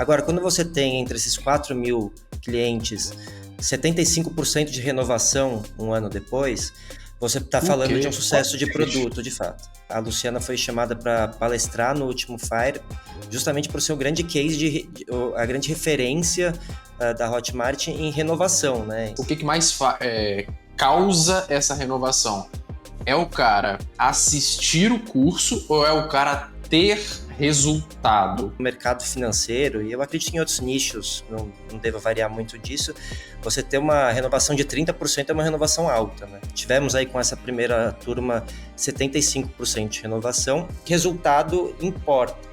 Agora, quando você tem entre esses 4 mil clientes 75% de renovação um ano depois, você está falando de um sucesso de produto, de fato. A Luciana foi chamada para palestrar no último Fire, justamente por ser o grande case, a grande referência da Hotmart em renovação, né? O que mais causa essa renovação? É o cara assistir o curso ou é o cara ter resultado? No mercado financeiro, e eu acredito que em outros nichos, não deva variar muito disso, você ter uma renovação de 30% é uma renovação alta, né? Tivemos aí com essa primeira turma 75% de renovação. Resultado importa.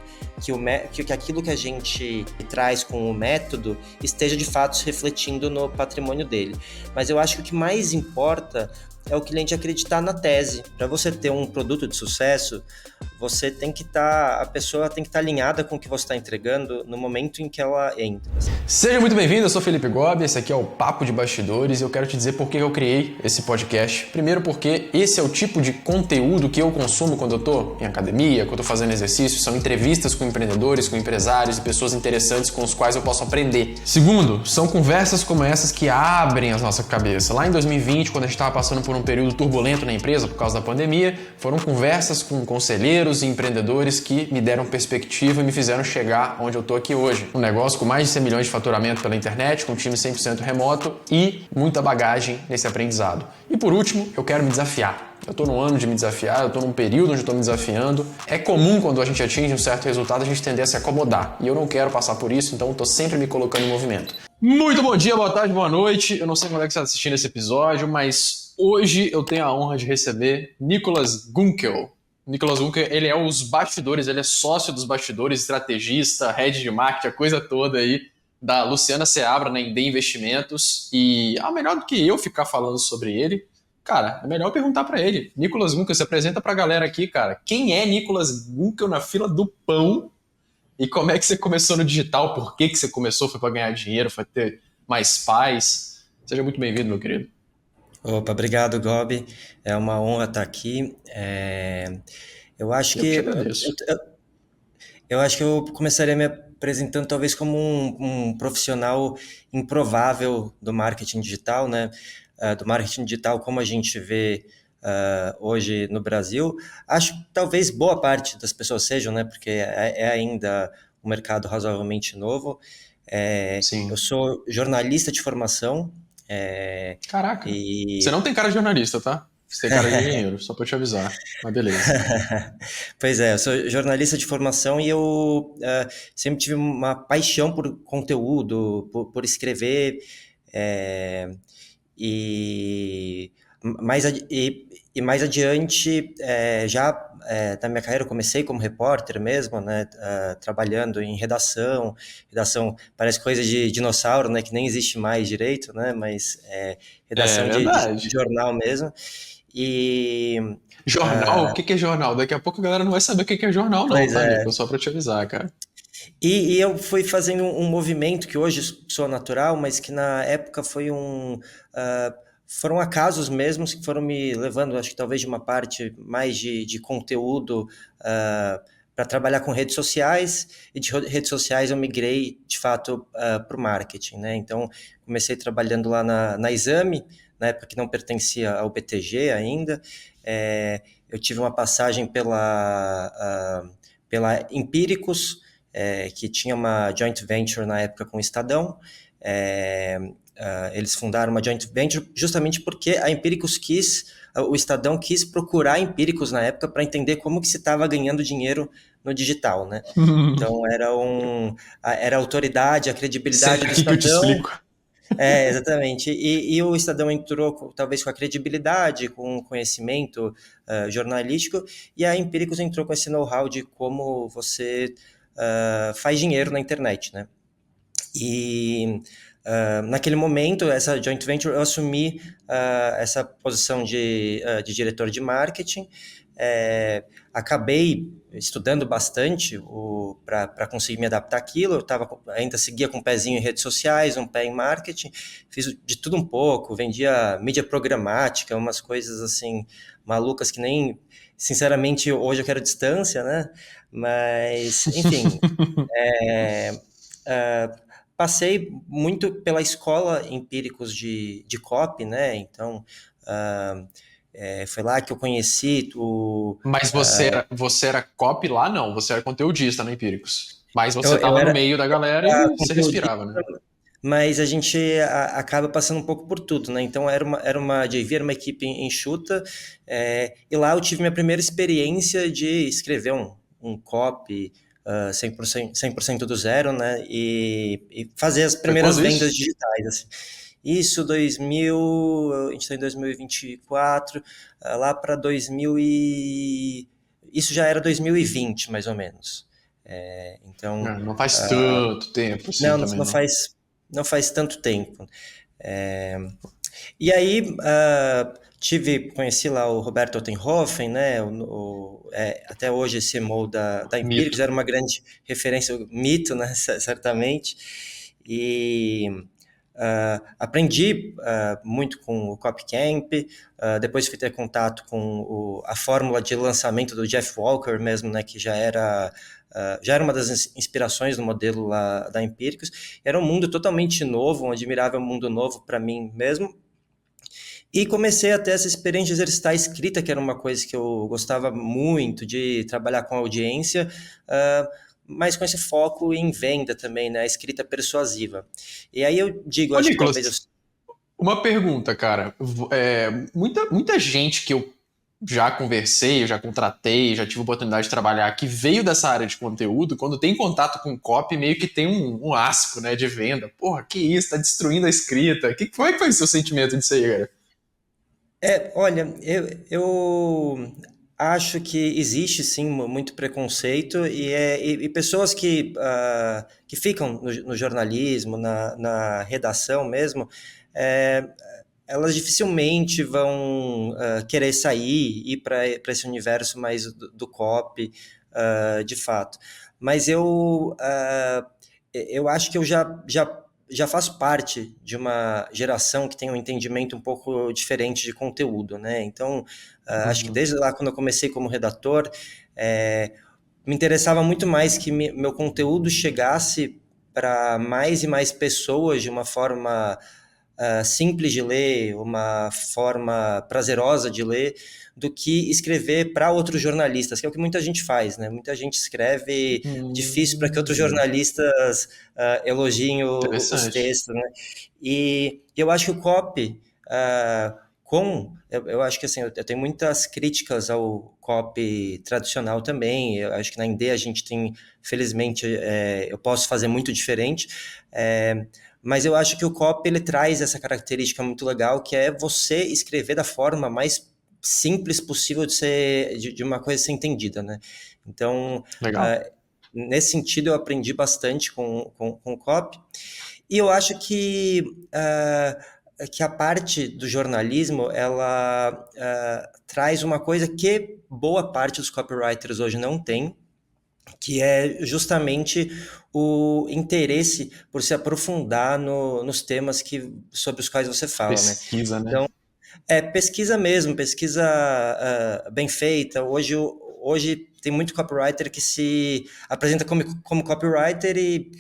Que aquilo que a gente traz com o método esteja de fato se refletindo no patrimônio dele. Mas eu acho que o que mais importa é o cliente acreditar na tese. Para você ter um produto de sucesso, você tem que a pessoa tem que estar alinhada com o que você está entregando no momento em que ela entra. Seja muito bem-vindo, eu sou Felipe Gobi, esse aqui é o Papo de Bastidores e eu quero te dizer por que eu criei esse podcast. Primeiro porque esse é o tipo de conteúdo que eu consumo quando eu estou em academia, quando eu estou fazendo exercício, são entrevistas com empreendedores, com empresários e pessoas interessantes com os quais eu posso aprender. Segundo, são conversas como essas que abrem a nossa cabeça. Lá em 2020, quando a gente estava passando por um período turbulento na empresa por causa da pandemia, foram conversas com conselheiros e empreendedores que me deram perspectiva e me fizeram chegar onde eu estou aqui hoje. Um negócio com mais de 100 milhões de faturamento pela internet, com um time 100% remoto e muita bagagem nesse aprendizado. E por último, eu quero me desafiar. Eu estou num ano de me desafiar, eu estou num período onde eu estou me desafiando. É comum quando a gente atinge um certo resultado a gente tender a se acomodar. E eu não quero passar por isso, então eu estou sempre me colocando em movimento. Muito bom dia, boa tarde, boa noite. Eu não sei quando é que você está assistindo esse episódio, mas hoje eu tenho a honra de receber Nicolas Gunkel. Nicolas Gunkel, ele é os bastidores, ele é sócio dos bastidores, estrategista, head de marketing, a coisa toda aí da Luciana Seabra na Indê Investimentos. E melhor do que eu ficar falando sobre ele, cara, é melhor perguntar para ele. Nicolas Gunkel, se apresenta para a galera aqui, cara. Quem é Nicolas Gunkel na fila do pão? E como é que você começou no digital? Por que você começou? Foi para ganhar dinheiro? Foi ter mais paz? Seja muito bem-vindo, meu querido. Opa, obrigado, Gobi. É uma honra estar aqui. Eu acho que eu começaria me apresentando talvez como um profissional improvável do marketing digital, né? Do marketing digital como a gente vê hoje no Brasil. Acho que talvez boa parte das pessoas sejam, né? Porque é ainda um mercado razoavelmente novo. Sim. Eu sou jornalista de formação. Caraca, você não tem cara de jornalista, tá? Você tem cara de engenheiro, só pra te avisar. Mas beleza. Pois é, eu sou jornalista de formação e eu sempre tive uma paixão por conteúdo, por escrever, e mais adiante, na minha carreira, eu comecei como repórter mesmo, né, trabalhando em redação. Redação parece coisa de dinossauro, né, que nem existe mais direito, né, mas redação de jornal mesmo. Jornal? O que é jornal? Daqui a pouco a galera não vai saber o que é jornal, não, tá, Nico? Só pra te avisar, cara. E eu fui fazendo um movimento que hoje sou natural, mas que na época foi foram acasos mesmos que foram me levando, acho que talvez de uma parte mais de conteúdo para trabalhar com redes sociais, e de redes sociais eu migrei, de fato, para o marketing, né? Então, comecei trabalhando lá na Exame, na época que não pertencia ao BTG ainda. Eu tive uma passagem pela Empíricos, que tinha uma joint venture na época com o Estadão. Eles fundaram uma joint venture justamente porque a Empíricos o Estadão quis procurar a Empíricos na época para entender como que se estava ganhando dinheiro no digital, né? Então era a autoridade, a credibilidade do Estadão. Que eu te explico. Exatamente. E o Estadão entrou talvez com a credibilidade, com o conhecimento jornalístico, e a Empíricos entrou com esse know-how de como você faz dinheiro na internet, né? E naquele momento, essa joint venture, eu assumi essa posição de diretor de marketing. Acabei estudando bastante para conseguir me adaptar àquilo. Eu ainda seguia com um pezinho em redes sociais, um pé em marketing, fiz de tudo um pouco, vendia mídia programática, umas coisas assim malucas que nem, sinceramente, hoje eu quero distância, né? Mas, enfim, passei muito pela escola Empíricos de copy, né? Então, foi lá que eu conheci o... Mas você era copy lá? Não, você era conteudista na Empíricos. Mas você Eu estava no era meio da galera e você conteudista, respirava, né? mas a gente acaba passando um pouco por tudo, né? Então era uma JV, era uma equipe enxuta, e lá eu tive minha primeira experiência de escrever um copy 100% do zero, né? E fazer as Foi primeiras quando vendas isso? digitais, assim. Isso 2000, a gente está em 2024, lá para 2000 isso já era 2020, mais ou menos. Então, Não faz tanto tempo assim não, também, não não. faz tanto tempo. É, e aí, conheci lá o Roberto Ottenhofen, né? Até hoje esse CMO da Empíricos Mito. era uma grande referência, mito, né? Certamente. E aprendi muito com o Copcamp, depois fui ter contato com a fórmula de lançamento do Jeff Walker mesmo, né? Que já era uma das inspirações do modelo lá da Empíricos. Era um mundo totalmente novo, um admirável mundo novo para mim mesmo. E comecei a ter essa experiência de exercitar a escrita, que era uma coisa que eu gostava muito, de trabalhar com audiência, mas com esse foco em venda também, né? A escrita persuasiva. E aí eu digo, Ô, acho que talvez eu... Nicolas, uma pergunta, cara. Muita gente que eu já conversei, já contratei, já tive a oportunidade de trabalhar, que veio dessa área de conteúdo, quando tem contato com copy, meio que tem um asco, né, de venda. Porra, que isso, tá destruindo a escrita. Como é que foi o seu sentimento disso aí, cara? Olha, eu acho que existe sim muito preconceito e pessoas que ficam no jornalismo, na redação mesmo, é, elas dificilmente vão querer sair, ir para esse universo mais do copy, de fato. Mas eu acho que eu já faço parte de uma geração que tem um entendimento um pouco diferente de conteúdo, né? Então, acho que Uhum. desde lá, quando eu comecei como redator, me interessava muito mais que meu conteúdo chegasse para mais e mais pessoas de uma forma simples de ler, uma forma prazerosa de ler, do que escrever para outros jornalistas, que é o que muita gente faz, né? Muita gente escreve difícil para que outros Hum, jornalistas elogiem os interessante. textos, né? E eu acho que o copy, eu acho que assim, eu tenho muitas críticas ao copy tradicional também. Eu acho que na Indê a gente tem, felizmente, eu posso fazer muito diferente. Mas eu acho que o copy ele traz essa característica muito legal, que é você escrever da forma mais simples possível de uma coisa ser entendida, né? Então, Legal. nesse sentido, eu aprendi bastante com o copy. E eu acho que a parte do jornalismo, ela traz uma coisa que boa parte dos copywriters hoje não tem, que é justamente o interesse por se aprofundar nos temas sobre os quais você fala, né? Pesquisa, né? Então, pesquisa mesmo, pesquisa bem feita. Hoje tem muito copywriter que se apresenta como copywriter e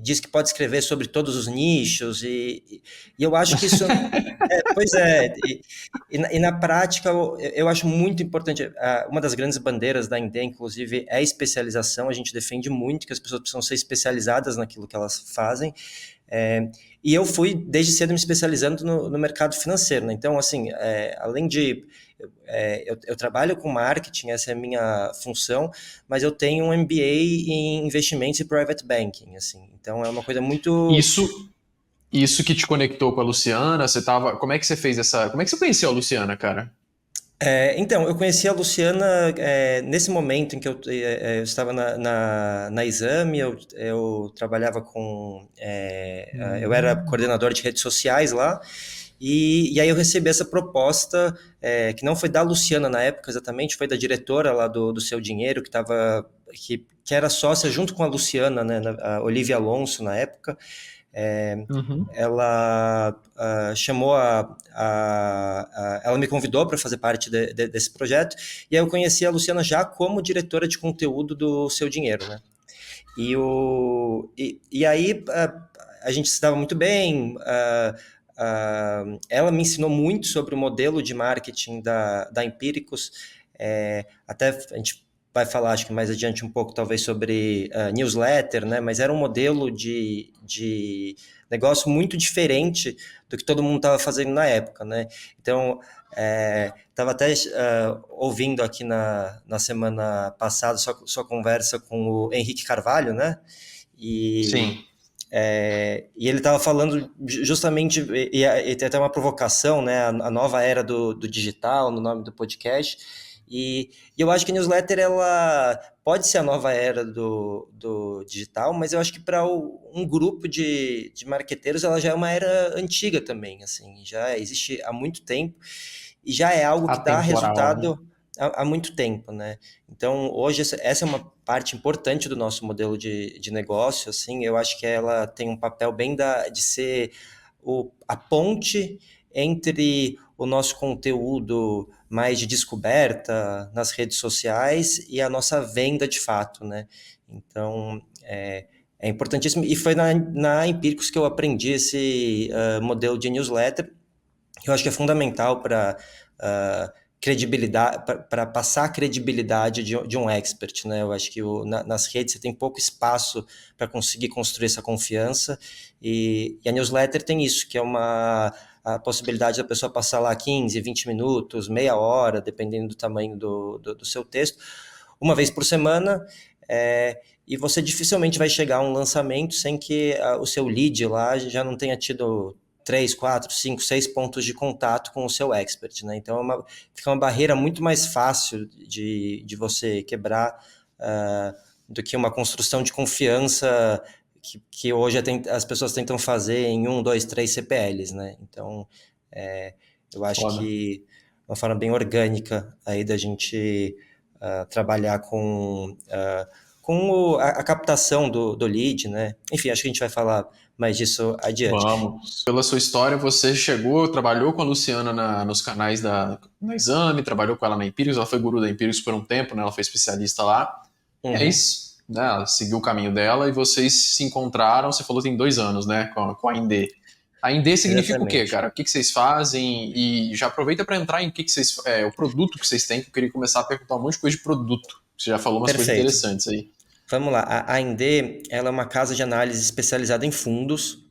diz que pode escrever sobre todos os nichos, e eu acho que isso pois é, e na prática eu acho muito importante, uma das grandes bandeiras da Indê, inclusive, é a especialização. A gente defende muito que as pessoas precisam ser especializadas naquilo que elas fazem, e eu fui desde cedo me especializando no mercado financeiro, né? Então, assim, além de eu trabalho com marketing, essa é a minha função, mas eu tenho um MBA em investimentos e private banking, assim. Então é uma coisa muito... Isso, isso que te conectou com a Luciana, você tava. Como é que você fez essa. Como é que você conheceu a Luciana, cara? Então, eu conheci a Luciana nesse momento em que eu estava na Exame. Eu trabalhava eu era Hum. coordenador de redes sociais lá, e aí eu recebi essa proposta, que não foi da Luciana na época exatamente, foi da diretora lá do Seu Dinheiro, que era sócia junto com a Luciana, né, a Olivia Alonso na época. É, Uhum. ela ela me convidou para fazer parte desse projeto, e aí eu conheci a Luciana já como diretora de conteúdo do Seu Dinheiro, né? E aí a gente se dava muito bem. Ela me ensinou muito sobre o modelo de marketing da Empíricos. Até a gente vai falar, acho que mais adiante um pouco, talvez, sobre newsletter, né? Mas era um modelo de negócio muito diferente do que todo mundo estava fazendo na época, né? Então, estava até ouvindo aqui na semana passada sua conversa com o Henrique Carvalho, né? E, Sim. e ele estava falando justamente, e tem até uma provocação, né? A nova era do digital, no nome do podcast. E eu acho que a newsletter ela pode ser a nova era do digital, mas eu acho que para um grupo de marqueteiros ela já é uma era antiga também, assim, já existe há muito tempo e já é algo que dá Atemporal, né? resultado há muito tempo, né? Então, hoje, essa é uma parte importante do nosso modelo de negócio, assim, eu acho que ela tem um papel bem de ser a ponte entre o nosso conteúdo mais de descoberta nas redes sociais e a nossa venda de fato, né? Então, é importantíssimo. E foi na Empíricos que eu aprendi esse modelo de newsletter, que eu acho que é fundamental para credibilidade, para passar a credibilidade de um expert, né? Eu acho que nas redes você tem pouco espaço para conseguir construir essa confiança e a newsletter tem isso, que é a possibilidade da pessoa passar lá 15, 20 minutos, meia hora, dependendo do tamanho do seu texto, uma vez por semana, e você dificilmente vai chegar a um lançamento sem que o seu lead lá já não tenha tido 3, 4, 5, 6 pontos de contato com o seu expert, né? Então fica uma barreira muito mais fácil de você quebrar do que uma construção de confiança que hoje as pessoas tentam fazer em 1, 2, 3 CPLs, né? Então, eu acho Foda. que uma forma bem orgânica aí da gente trabalhar com a captação do lead, né? Enfim, acho que a gente vai falar mais disso adiante. Vamos. Pela sua história, você chegou, trabalhou com a Luciana nos canais na Exame, trabalhou com ela na Empíricos, ela foi guru da Empíricos por um tempo, né? Ela foi especialista lá. E é Uhum, isso, né? Ela seguiu o caminho dela e vocês se encontraram, você falou que tem 2 anos, né? Com a Indê. A Indê significa o quê, exatamente. cara? O que que vocês fazem? E já aproveita para entrar em que vocês, o produto que vocês têm, que eu queria começar a perguntar um monte de coisa de produto. Você já falou umas coisas Perfeito. interessantes aí. Vamos lá. A Indê, ela é uma casa de análise especializada em fundos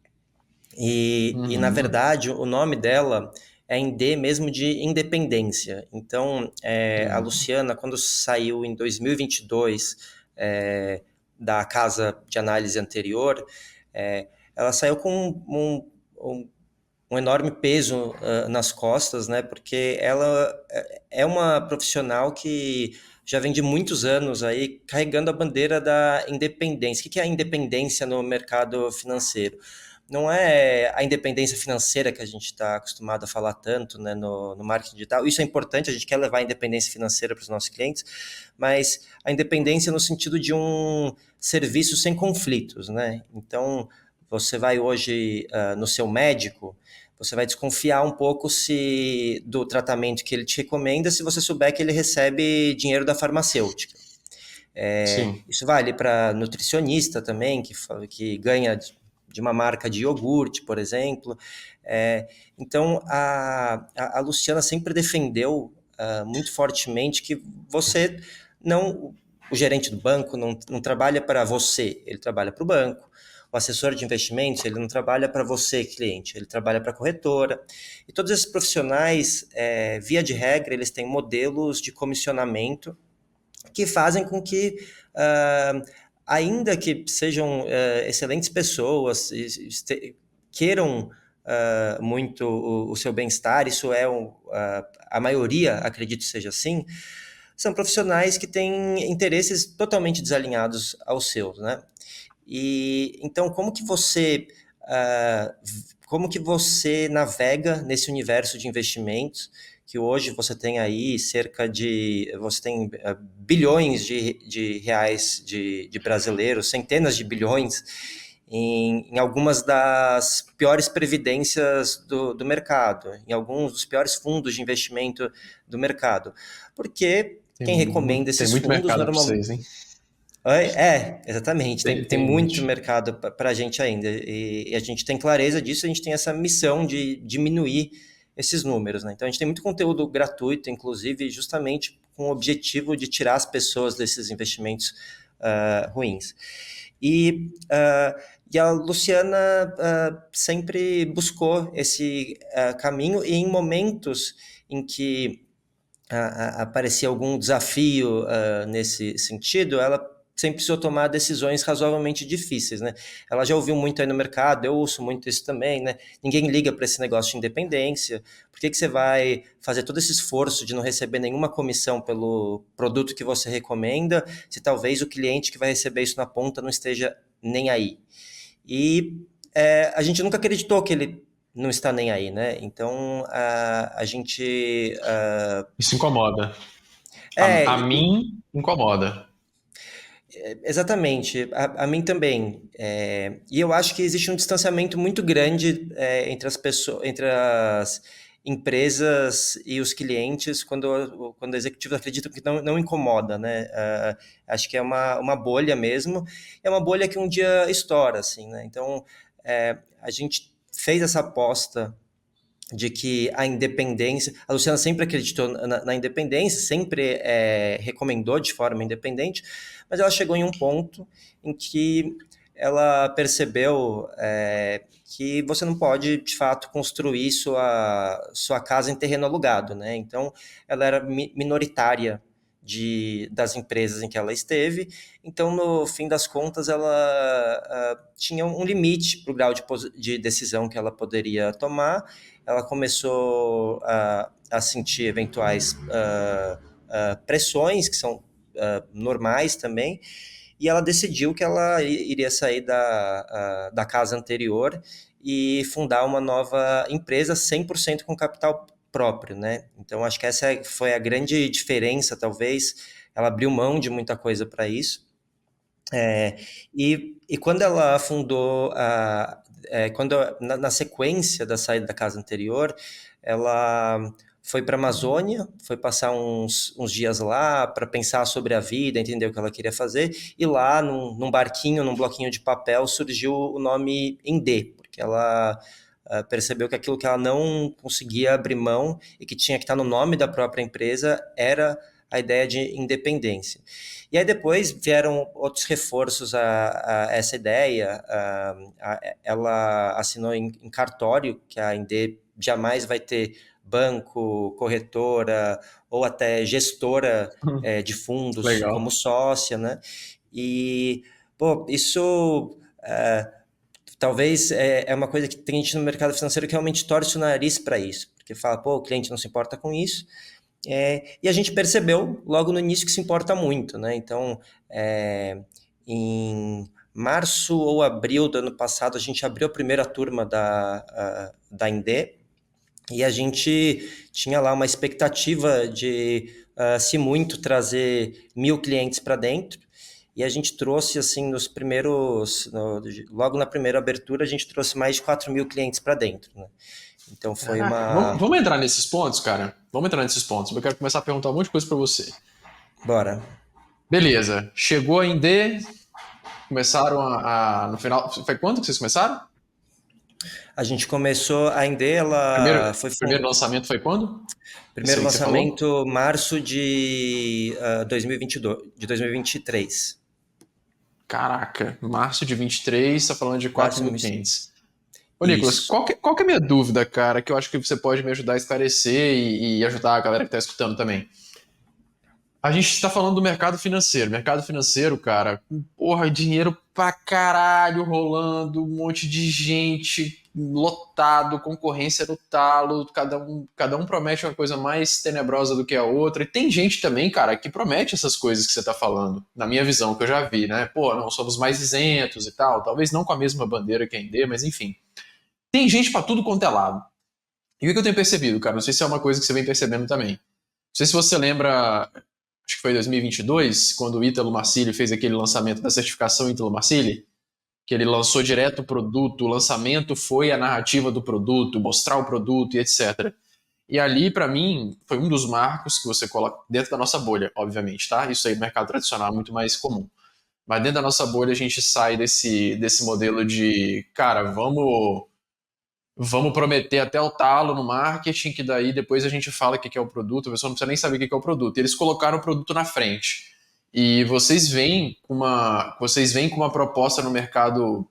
e na Uhum. verdade, o nome dela é Indê mesmo de independência. Então, a Uhum. Luciana, quando saiu em 2022 da casa de análise anterior, ela saiu com um enorme peso nas costas, né? Porque ela é uma profissional que já vem de muitos anos aí carregando a bandeira da independência. O que é a independência no mercado financeiro? Não é a independência financeira que a gente está acostumado a falar tanto, né, no marketing digital. Isso é importante, a gente quer levar a independência financeira para os nossos clientes, mas a independência no sentido de um serviço sem conflitos, né? Então, você vai hoje no seu médico, você vai desconfiar um pouco se do tratamento que ele te recomenda, se você souber que ele recebe dinheiro da farmacêutica. Sim. Isso vale para nutricionista também, que ganha de uma marca de iogurte, por exemplo. Então, a Luciana sempre defendeu muito fortemente que você não. O gerente do banco não trabalha para você, ele trabalha para o banco. O assessor de investimentos, ele não trabalha para você, cliente, ele trabalha para a corretora. E todos esses profissionais, via de regra, eles têm modelos de comissionamento que fazem com que, ainda que sejam excelentes pessoas, queiram muito o seu bem-estar, isso é a maioria, acredito seja assim, são profissionais que têm interesses totalmente desalinhados aos seus, né? E então, como que você navega nesse universo de investimentos que hoje você tem aí você tem bilhões de reais de brasileiros, centenas de bilhões em algumas das piores previdências do mercado, em alguns dos piores fundos de investimento do mercado, porque quem recomenda Tem esses muito fundos mercado para normalmente vocês, hein? Exatamente. Tem Tem muito nicho. mercado para a gente ainda. E a gente tem clareza disso, a gente tem essa missão de diminuir esses números, né? Então a gente tem muito conteúdo gratuito, inclusive, justamente com o objetivo de tirar as pessoas desses investimentos ruins. E a Luciana sempre buscou esse caminho, e em momentos em que aparecia algum desafio nesse sentido, ela sempre precisou tomar decisões razoavelmente difíceis, né? Ela já ouviu muito aí no mercado, eu ouço muito isso também, né? Ninguém liga para esse negócio de independência. Por que você vai fazer todo esse esforço de não receber nenhuma comissão pelo produto que você recomenda, se talvez o cliente que vai receber isso na ponta não esteja nem aí? E a gente nunca acreditou que ele não está nem aí, né? Então a gente Isso incomoda. A é, mim, incomoda. exatamente, a mim também. E eu acho que existe um distanciamento muito grande entre as pessoas, entre as empresas e os clientes quando executivos acreditam que não incomoda, né? Acho que é uma bolha mesmo, é uma bolha que um dia estoura, assim, né? Então, a gente fez essa aposta de que a independência, a Luciana sempre acreditou na independência, sempre recomendou de forma independente, mas ela chegou em um ponto em que ela percebeu que você não pode, de fato, construir sua casa em terreno alugado, né? Então, ela era minoritária das empresas em que ela esteve, então, no fim das contas, ela tinha um limite para o grau de decisão que ela poderia tomar. Ela começou a sentir eventuais pressões, que são normais também, e ela decidiu que ela iria sair da casa anterior e fundar uma nova empresa 100% com capital próprio, né? Então, acho que essa foi a grande diferença, talvez. Ela abriu mão de muita coisa para isso. E quando ela fundou, na sequência da saída da casa anterior, ela foi para a Amazônia, foi passar uns dias lá para pensar sobre a vida, entender o que ela queria fazer, e lá, num barquinho, num bloquinho de papel, surgiu o nome Indê, porque ela percebeu que aquilo que ela não conseguia abrir mão e que tinha que estar no nome da própria empresa era a ideia de independência. E aí depois vieram outros reforços a essa ideia. Ela assinou em cartório, que a Indê jamais vai ter banco, corretora ou até gestora de fundos como Legal. sócia, né? E, pô, isso talvez é uma coisa que tem gente no mercado financeiro que realmente torce o nariz para isso, porque fala, pô, o cliente não se importa com isso, e a gente percebeu logo no início que se importa muito, né? Então, em março ou abril do ano passado, a gente abriu a primeira turma da Indê, e a gente tinha lá uma expectativa de, se muito, trazer 1.000 clientes para dentro. E a gente trouxe, assim, logo na primeira abertura, a gente trouxe mais de 4.000 clientes para dentro, né? Então foi Caraca, vamos, uma. vamos entrar nesses pontos, cara? Vamos entrar nesses pontos. Eu quero começar a perguntar um monte de coisa pra você. Bora. Beleza, chegou a Indê, começaram no final. Foi quando que vocês começaram? A gente começou, a Indê, Primeiro, ela foi primeiro lançamento foi quando? Esse primeiro aí que você falou? lançamento março de 2022, de 2023. Caraca, março de 23, tá falando de 4 Março de mil 2023. clientes. Ô, Nicolas, Isso. qual que é a minha dúvida, cara, que eu acho que você pode me ajudar a esclarecer e ajudar a galera que tá escutando também? A gente está falando do mercado financeiro. Mercado financeiro, cara, porra, dinheiro pra caralho rolando, um monte de gente lotado, concorrência no talo, cada um promete uma coisa mais tenebrosa do que a outra. E tem gente também, cara, que promete essas coisas que você tá falando, na minha visão, que eu já vi, né? Pô, não, somos mais isentos e tal, talvez não com a mesma bandeira que a Ender, mas enfim. Tem gente pra tudo quanto é lado. E o que eu tenho percebido, cara? Não sei se é uma coisa que você vem percebendo também. Não sei se você lembra, acho que foi em 2022, quando o Ítalo Marcilli fez aquele lançamento da certificação Ítalo Marcilli, que ele lançou direto o produto, o lançamento foi a narrativa do produto, mostrar o produto e etc. E ali, para mim, foi um dos marcos que você coloca dentro da nossa bolha, obviamente, tá? Isso aí no mercado tradicional é muito mais comum. Mas dentro da nossa bolha a gente sai desse modelo de, cara, vamos prometer até o talo no marketing, que daí depois a gente fala o que é o produto, a pessoa não precisa nem saber o que é o produto. Eles colocaram o produto na frente. E vocês vêm com uma proposta no mercado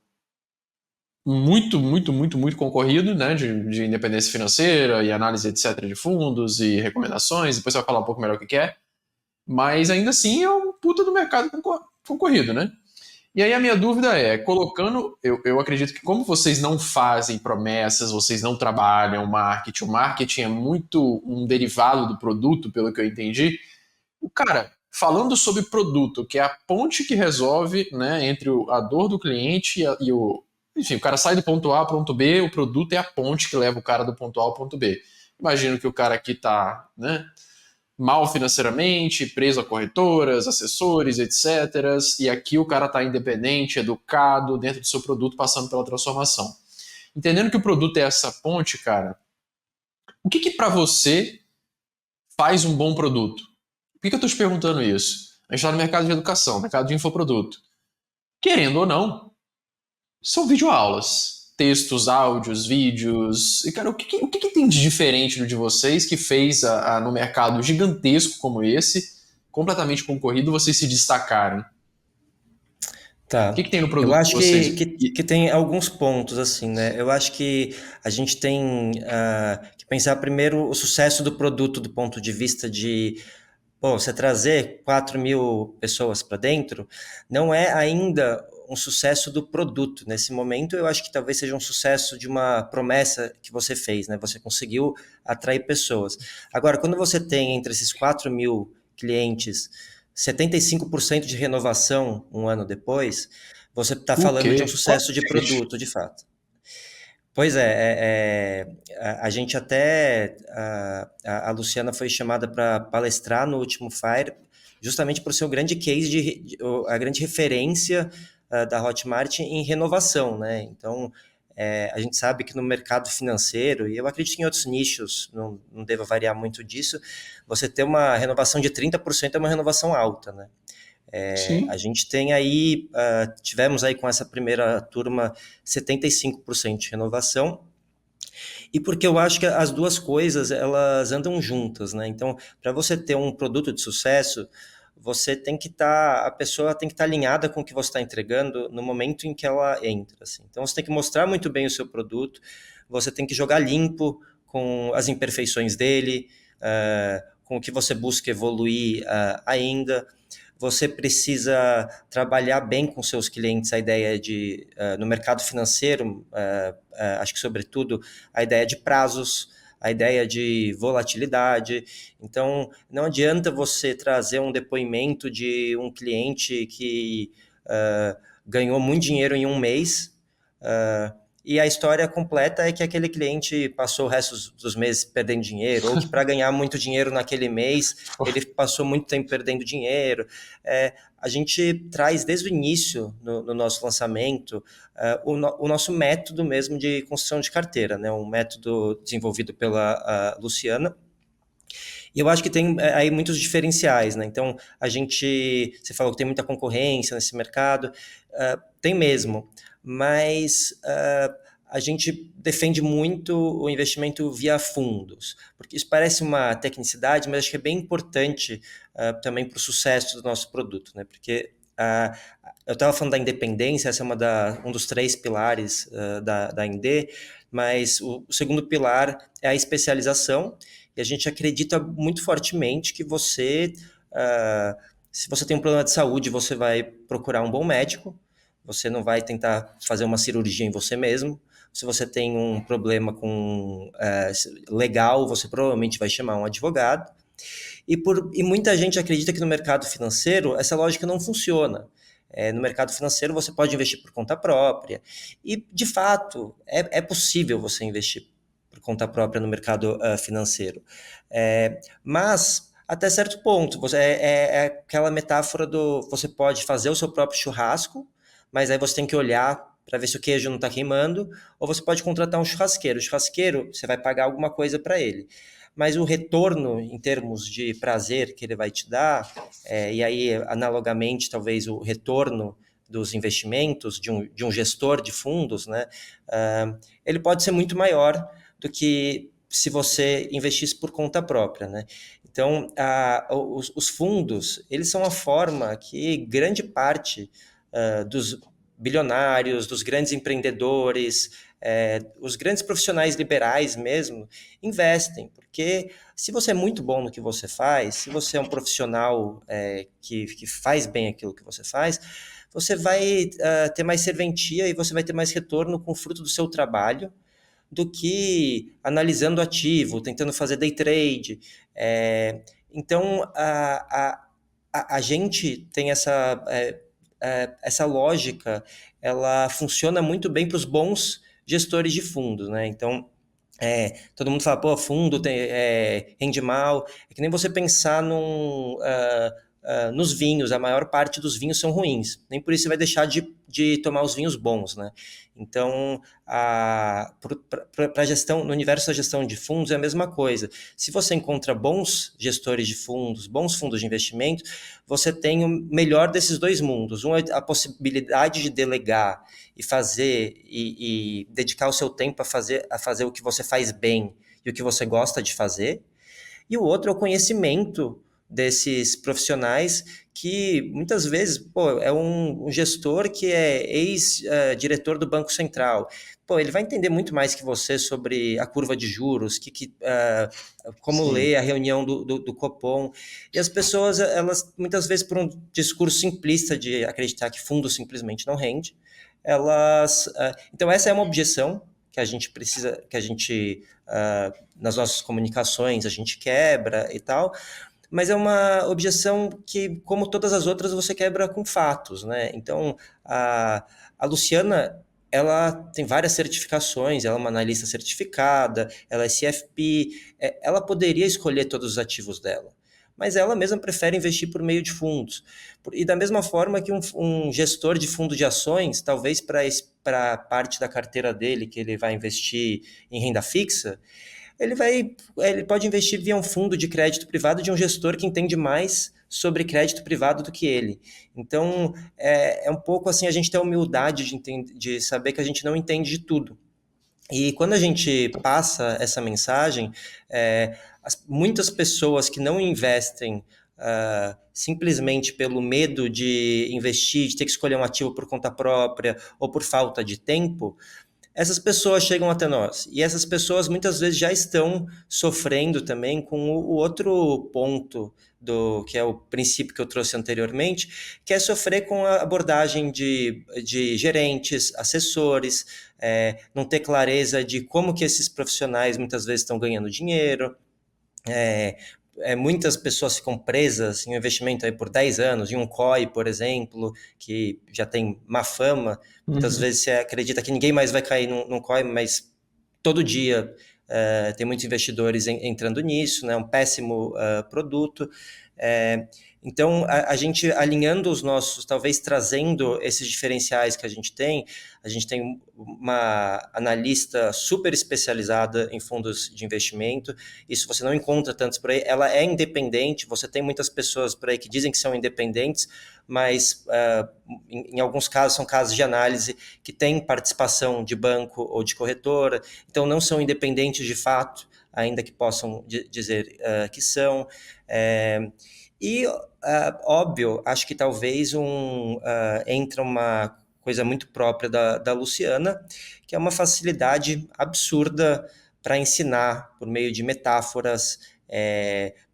muito, muito, muito, muito concorrido, né, de independência financeira e análise, etc., de fundos e recomendações. Depois você vai falar um pouco melhor o que é. Mas ainda assim é um puta do mercado concorrido, né? E aí a minha dúvida é, colocando, eu acredito que como vocês não fazem promessas, vocês não trabalham marketing, o marketing é muito um derivado do produto, pelo que eu entendi. O cara, falando sobre produto, que é a ponte que resolve, né, entre a dor do cliente e o. Enfim, o cara sai do ponto A ao ponto B, o produto é a ponte que leva o cara do ponto A ao ponto B. Imagino que o cara aqui está, né, mal financeiramente, preso a corretoras, assessores, etc. E aqui o cara está independente, educado, dentro do seu produto, passando pela transformação. Entendendo que o produto é essa ponte, cara, o que para você faz um bom produto? Por que eu estou te perguntando isso? A gente está no mercado de educação, mercado de infoproduto. Querendo ou não, são videoaulas. Textos, áudios, vídeos. E, cara, o que tem de diferente do de vocês que fez no mercado gigantesco como esse, completamente concorrido, vocês se destacarem? O que Tá. tem no Eu produto de acho vocês? que tem alguns pontos, assim, né? Eu acho que a gente tem que pensar primeiro o sucesso do produto do ponto de vista de, pô, você trazer 4.000 pessoas para dentro, não é ainda um sucesso do produto. Nesse momento, eu acho que talvez seja um sucesso de uma promessa que você fez, né? Você conseguiu atrair pessoas. Agora, quando você tem entre esses 4.000 clientes 75% de renovação um ano depois, você está O falando de um quê? sucesso de produto, de fato. Pois a gente até, a Luciana foi chamada para palestrar no último Fire, justamente por ser o grande case, a grande referência da Hotmart em renovação, né? Então, a gente sabe que no mercado financeiro, e eu acredito que em outros nichos, não deva variar muito disso, você ter uma renovação de 30% é uma renovação alta, né? A Sim. gente tem aí, tivemos aí com essa primeira turma 75% de renovação, e porque eu acho que as duas coisas elas andam juntas, né? Então, para você ter um produto de sucesso, você tem que estar, a pessoa tem que estar alinhada com o que você está entregando no momento em que ela entra, assim. Então, você tem que mostrar muito bem o seu produto, você tem que jogar limpo com as imperfeições dele, com o que você busca evoluir ainda. Você precisa trabalhar bem com seus clientes a ideia de, no mercado financeiro, acho que sobretudo a ideia de prazos, a ideia de volatilidade. Então, não adianta você trazer um depoimento de um cliente que ganhou muito dinheiro em um mês, e a história completa é que aquele cliente passou o resto dos meses perdendo dinheiro, ou que para ganhar muito dinheiro naquele mês, ele passou muito tempo perdendo dinheiro. A gente traz desde o início, no nosso lançamento, o nosso método mesmo de construção de carteira, né? Um método desenvolvido pela Luciana. E eu acho que tem aí muitos diferenciais, né? Então, você falou que tem muita concorrência nesse mercado, tem mesmo, mas a gente defende muito o investimento via fundos, porque isso parece uma tecnicidade, mas acho que é bem importante também para o sucesso do nosso produto, né? Porque eu estava falando da independência, essa é um dos três pilares da Indê, mas o segundo pilar é a especialização, e a gente acredita muito fortemente que se você tem um problema de saúde, você vai procurar um bom médico, você não vai tentar fazer uma cirurgia em você mesmo. Se você tem um problema legal, você provavelmente vai chamar um advogado. E muita gente acredita que no mercado financeiro essa lógica não funciona. No mercado financeiro você pode investir por conta própria. E, de fato, é possível você investir por conta própria no mercado financeiro. Mas, até certo ponto, é aquela metáfora do você pode fazer o seu próprio churrasco, mas aí você tem que olhar para ver se o queijo não está queimando, ou você pode contratar um churrasqueiro. O churrasqueiro, você vai pagar alguma coisa para ele. Mas o retorno em termos de prazer que ele vai te dar, e aí analogamente talvez o retorno dos investimentos de um gestor de fundos, né, ele pode ser muito maior do que se você investisse por conta própria, né? Então, os fundos, eles são a forma que grande parte dos bilionários, dos grandes empreendedores, os grandes profissionais liberais mesmo, investem, porque se você é muito bom no que você faz, se você é um profissional que faz bem aquilo que você faz, você vai ter mais serventia e você vai ter mais retorno com o fruto do seu trabalho, do que analisando ativo, tentando fazer day trade. Então, a gente tem essa lógica, ela funciona muito bem para os bons gestores de fundos, né? Então, todo mundo fala, pô, fundo rende mal. É que nem você pensar nos vinhos, a maior parte dos vinhos são ruins. Nem por isso você vai deixar de tomar os vinhos bons, né? Então, para a gestão, no universo da gestão de fundos é a mesma coisa. Se você encontra bons gestores de fundos, bons fundos de investimento, você tem o melhor desses dois mundos. Um é a possibilidade de delegar e fazer e dedicar o seu tempo a fazer o que você faz bem e o que você gosta de fazer. E o outro é o conhecimento desses profissionais que muitas vezes, pô, é um gestor que é ex-diretor do Banco Central. Pô, ele vai entender muito mais que você sobre a curva de juros, como Sim. ler a reunião do Copom. E as pessoas, elas muitas vezes por um discurso simplista de acreditar que fundo simplesmente não rende, então essa é uma objeção que a gente precisa, nas nossas comunicações a gente quebra e tal, mas é uma objeção que, como todas as outras, você quebra com fatos, né? Então, a Luciana, ela tem várias certificações, ela é uma analista certificada, ela é CFP, ela poderia escolher todos os ativos dela, mas ela mesma prefere investir por meio de fundos. E da mesma forma que um gestor de fundo de ações, talvez para a parte da carteira dele, que ele vai investir em renda fixa, ele pode investir via um fundo de crédito privado de um gestor que entende mais sobre crédito privado do que ele. Então, é um pouco assim, a gente ter a humildade de saber que a gente não entende de tudo. E quando a gente passa essa mensagem, muitas pessoas que não investem simplesmente pelo medo de investir, de ter que escolher um ativo por conta própria ou por falta de tempo, essas pessoas chegam até nós. E essas pessoas muitas vezes já estão sofrendo também com o outro ponto que é o princípio que eu trouxe anteriormente, que é sofrer com a abordagem de gerentes, assessores, não ter clareza de como que esses profissionais muitas vezes estão ganhando dinheiro, muitas pessoas ficam presas em um investimento aí por 10 anos, em um COI, por exemplo, que já tem má fama. Muitas vezes você acredita que ninguém mais vai cair num COI, mas todo dia tem muitos investidores entrando nisso, né? Um péssimo produto. Então, a gente alinhando os nossos, talvez trazendo esses diferenciais que a gente tem uma analista super especializada em fundos de investimento, isso você não encontra tantos por aí, ela é independente, você tem muitas pessoas por aí que dizem que são independentes, mas em alguns casos são casos de análise que têm participação de banco ou de corretora, então não são independentes de fato, ainda que possam dizer que são. Óbvio, acho que talvez entra uma coisa muito própria da Luciana, que é uma facilidade absurda para ensinar por meio de metáforas,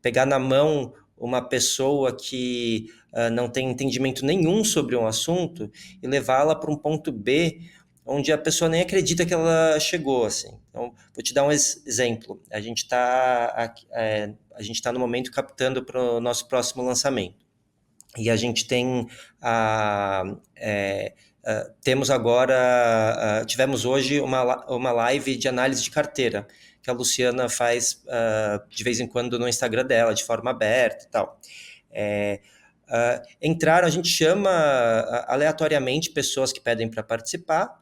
pegar na mão uma pessoa que não tem entendimento nenhum sobre um assunto e levá-la para um ponto B onde a pessoa nem acredita que ela chegou, assim. Então, vou te dar um exemplo. A gente está no momento captando para o nosso próximo lançamento. E a gente temos agora, tivemos hoje uma live de análise de carteira, que a Luciana faz de vez em quando no Instagram dela, de forma aberta e tal. Entraram, a gente chama aleatoriamente pessoas que pedem para participar,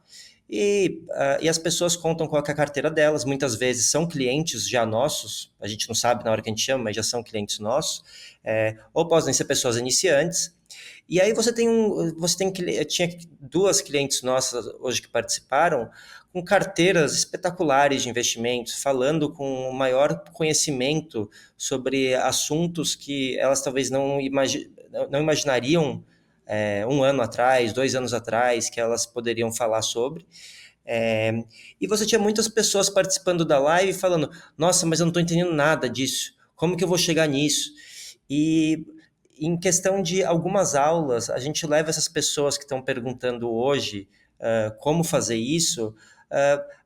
e as pessoas contam qual que é a carteira delas, muitas vezes são clientes já nossos, a gente não sabe na hora que a gente chama, mas já são clientes nossos, ou podem ser pessoas iniciantes. E aí tinha duas clientes nossas hoje que participaram com carteiras espetaculares de investimentos, falando com o maior conhecimento sobre assuntos que elas talvez não imaginariam um ano atrás, 2 anos atrás, que elas poderiam falar sobre. É, e você tinha muitas pessoas participando da live falando: Nossa, mas eu não estou entendendo nada disso. Como que eu vou chegar nisso? E em questão de algumas aulas, a gente leva essas pessoas que estão perguntando hoje como fazer isso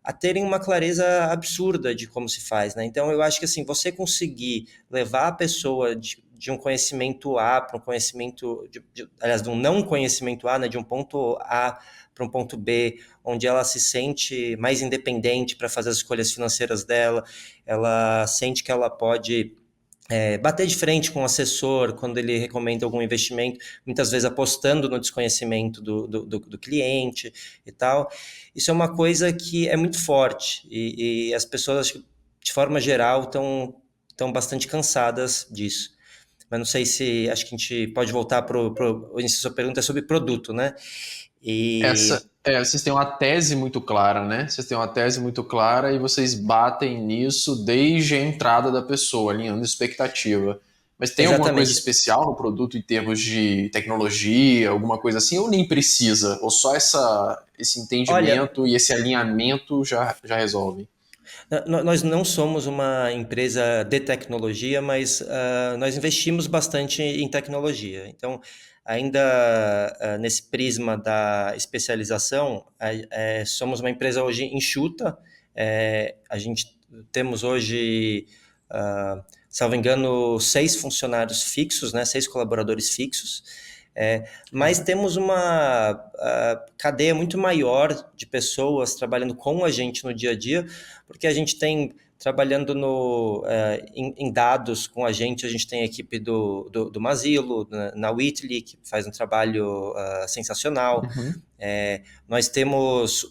a terem uma clareza absurda de como se faz, né? Então, eu acho que assim, você conseguir levar a pessoa de um conhecimento A para um conhecimento, aliás, de um não conhecimento A, né, de um ponto A para um ponto B, onde ela se sente mais independente para fazer as escolhas financeiras dela, ela sente que ela pode bater de frente com o assessor quando ele recomenda algum investimento, muitas vezes apostando no desconhecimento do cliente e tal. Isso é uma coisa que é muito forte e as pessoas, acho que, de forma geral, estão bastante cansadas disso. Mas não sei se, acho que a gente pode voltar para o início da sua pergunta, é sobre produto, né? E Vocês têm uma tese muito clara, né? Vocês têm uma tese muito clara e vocês batem nisso desde a entrada da pessoa, alinhando expectativa. Mas tem alguma coisa exatamente. especial no produto em termos de tecnologia, alguma coisa assim, ou nem precisa? Ou só esse Olha, entendimento e esse alinhamento já resolve? Nós não somos uma empresa de tecnologia, mas nós investimos bastante em tecnologia. Então, ainda nesse prisma da especialização, somos uma empresa hoje enxuta. A gente temos hoje, salvo engano, 6 funcionários fixos, né, 6 colaboradores fixos. Mas temos uma cadeia muito maior de pessoas trabalhando com a gente no dia a dia, porque a gente tem trabalhando em dados com a gente tem a equipe do Mazilo, na Whitley, que faz um trabalho sensacional. Uhum. Nós temos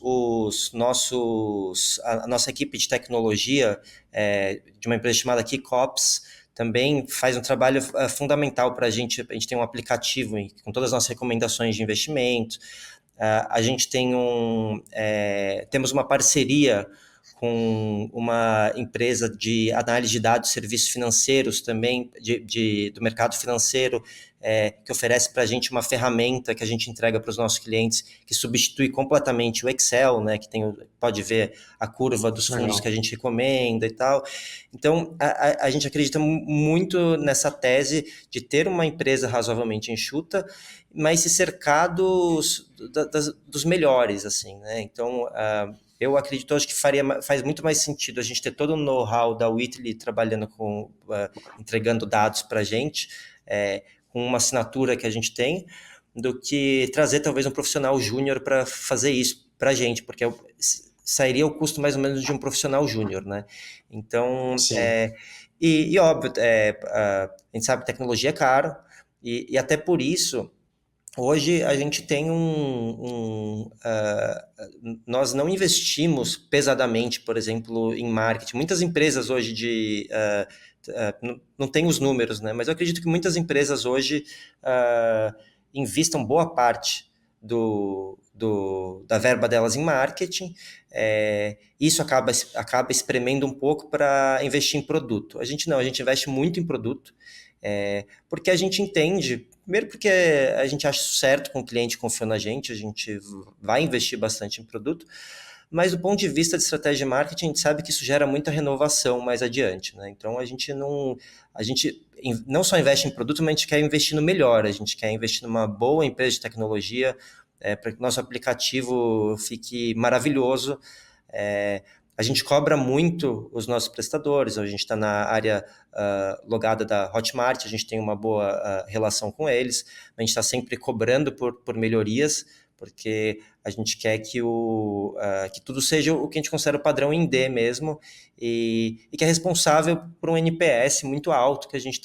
a nossa equipe de tecnologia de uma empresa chamada KickOps, também faz um trabalho fundamental para a gente. A gente tem um aplicativo com todas as nossas recomendações de investimento. A gente temos uma parceria com uma empresa de análise de dados e serviços financeiros também, do mercado financeiro, que oferece para a gente uma ferramenta que a gente entrega para os nossos clientes, que substitui completamente o Excel, né, que pode ver a curva dos fundos que a Legal. gente recomenda e tal. Então, a gente acredita muito nessa tese de ter uma empresa razoavelmente enxuta, mas se cercar dos melhores, assim, né? Então, eu acredito hoje que faz muito mais sentido a gente ter todo o know-how da Whitley trabalhando entregando dados para a gente, com uma assinatura que a gente tem, do que trazer talvez um profissional júnior para fazer isso para a gente, porque sairia o custo mais ou menos de um profissional júnior, né? Então, Sim. óbvio, a gente sabe que tecnologia é caro, e até por isso hoje a gente tem nós não investimos pesadamente, por exemplo, em marketing. Muitas empresas hoje não tem os números, né? Mas eu acredito que muitas empresas hoje investam boa parte da verba delas em marketing. Isso acaba espremendo um pouco para investir em produto. A gente não, a gente investe muito em produto, porque a gente entende. Primeiro porque a gente acha isso certo com o cliente, confia na gente, a gente vai investir bastante em produto, mas do ponto de vista de estratégia de marketing, a gente sabe que isso gera muita renovação mais adiante, né? Então a gente não só investe em produto, mas a gente quer investir no melhor, a gente quer investir numa boa empresa de tecnologia, para que o nosso aplicativo fique maravilhoso. A gente cobra muito os nossos prestadores, a gente está na área logada da Hotmart, a gente tem uma boa relação com eles, a gente está sempre cobrando por melhorias, porque a gente quer que tudo seja o que a gente considera o padrão em D mesmo, e que é responsável por um NPS muito alto que a gente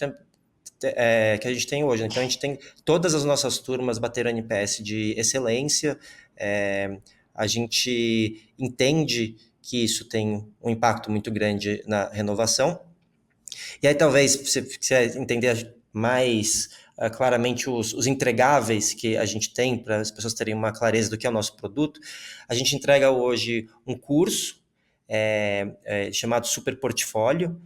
que a gente tem hoje. Então, a gente tem todas as nossas turmas bateram NPS de excelência, é, a gente entende que isso tem um impacto muito grande na renovação. E aí, talvez, se você quiser entender mais claramente os entregáveis que a gente tem, para as pessoas terem uma clareza do que é o nosso produto, a gente entrega hoje um curso chamado Super Portfólio.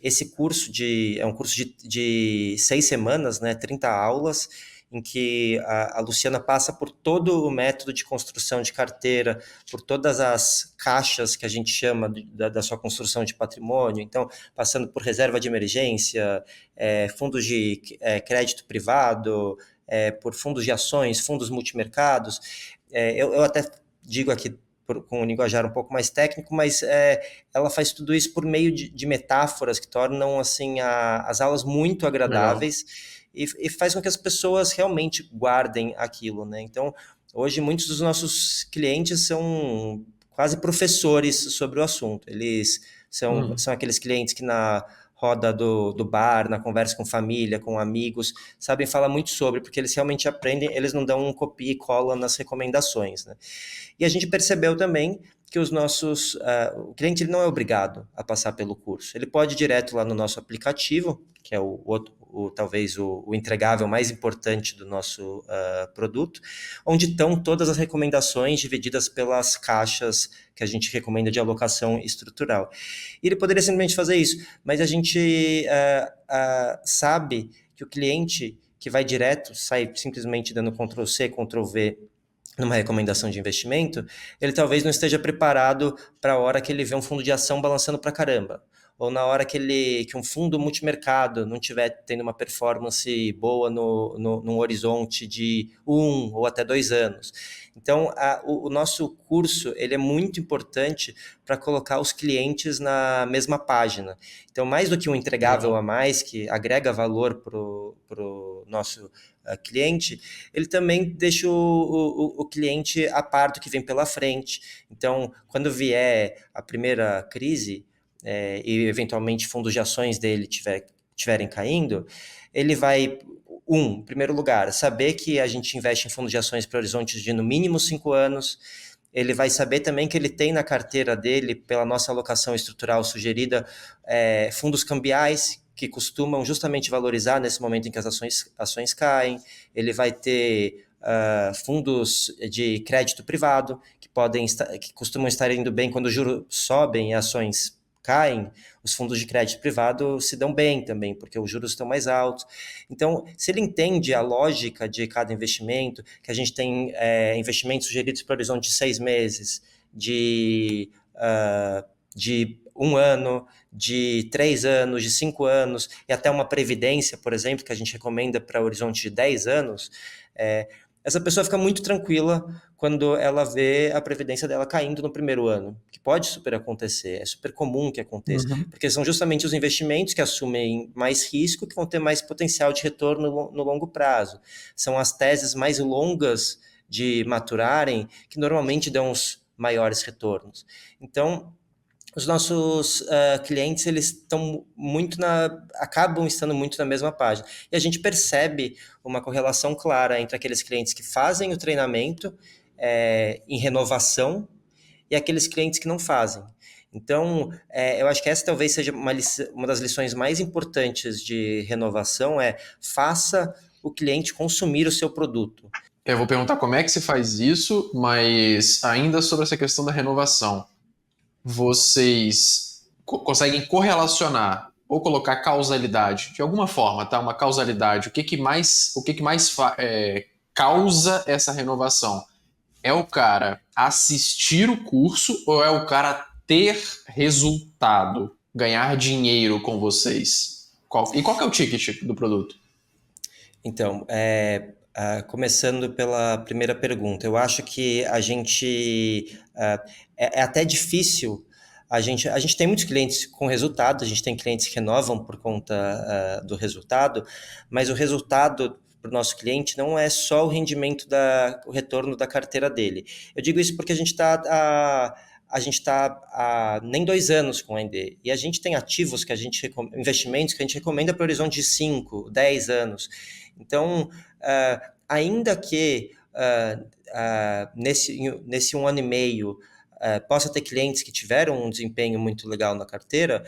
Esse curso é um curso de 6 semanas, né, 30 aulas, em que a Luciana passa por todo o método de construção de carteira, por todas as caixas que a gente chama da sua construção de patrimônio, então, passando por reserva de emergência, fundos de crédito privado, por fundos de ações, fundos multimercados. Eu até digo aqui com um linguajar um pouco mais técnico, mas ela faz tudo isso por meio de metáforas que tornam assim as aulas muito Legal. agradáveis e faz com que as pessoas realmente guardem aquilo, né? Então, hoje muitos dos nossos clientes são quase professores sobre o assunto. Eles Uhum. são aqueles clientes que na roda do bar, na conversa com família, com amigos, sabem falar muito sobre, porque eles realmente aprendem, eles não dão um copia e cola nas recomendações, né? E a gente percebeu também que o cliente ele não é obrigado a passar pelo curso. Ele pode ir direto lá no nosso aplicativo, que é talvez o entregável mais importante do nosso produto, onde estão todas as recomendações divididas pelas caixas que a gente recomenda de alocação estrutural. E ele poderia simplesmente fazer isso, mas a gente sabe que o cliente que vai direto, sai simplesmente dando Ctrl+C, Ctrl+V numa recomendação de investimento, ele talvez não esteja preparado para a hora que ele vê um fundo de ação balançando para caramba, ou na hora que um fundo multimercado não estiver tendo uma performance boa num horizonte de 1 ou até 2 anos. Então, o nosso curso ele é muito importante para colocar os clientes na mesma página. Então, mais do que um entregável a Legal. mais, que agrega valor para o nosso cliente, ele também deixa o cliente a par do que vem pela frente. Então, quando vier a primeira crise e eventualmente fundos de ações dele tiverem caindo, ele vai, em primeiro lugar, saber que a gente investe em fundos de ações para horizontes de no mínimo 5 anos. Ele vai saber também que ele tem na carteira dele, pela nossa alocação estrutural sugerida, fundos cambiais que costumam justamente valorizar nesse momento em que as ações caem. Ele vai ter fundos de crédito privado que costumam estar indo bem quando os juros sobem e ações caem. Os fundos de crédito privado se dão bem também, porque os juros estão mais altos. Então, se ele entende a lógica de cada investimento, que a gente tem investimentos sugeridos para o horizonte de 6 meses, de 1 ano, de 3 anos, de 5 anos, e até uma previdência, por exemplo, que a gente recomenda para o horizonte de 10 anos, essa pessoa fica muito tranquila quando ela vê a previdência dela caindo no primeiro ano, que pode super acontecer, é super comum que aconteça, Uhum. porque são justamente os investimentos que assumem mais risco que vão ter mais potencial de retorno no longo prazo. São as teses mais longas de maturarem que normalmente dão os maiores retornos. Então, os nossos clientes eles estão acabam estando muito na mesma página e a gente percebe uma correlação clara entre aqueles clientes que fazem o treinamento em renovação e aqueles clientes que não fazem. Então, eu acho que essa talvez seja uma das lições mais importantes de renovação faça o cliente consumir o seu produto. Eu vou perguntar como é que se faz isso, mas ainda sobre essa questão da renovação. Vocês conseguem correlacionar ou colocar causalidade de alguma forma, tá? Uma causalidade. O que que mais causa essa renovação? É o cara assistir o curso ou é o cara ter resultado, ganhar dinheiro com vocês? E qual que é o ticket do produto? Então, começando pela primeira pergunta, eu acho que a gente é até difícil. A gente tem muitos clientes com resultado, a gente tem clientes que renovam por conta do resultado, mas o resultado para o nosso cliente não é só o retorno da carteira dele. Eu digo isso porque a gente está a gente está há nem 2 anos com o AND, e a gente tem ativos investimentos que a gente recomenda para o horizonte de 5, 10 anos. Então, ainda que nesse 1 ano e meio possa ter clientes que tiveram um desempenho muito legal na carteira,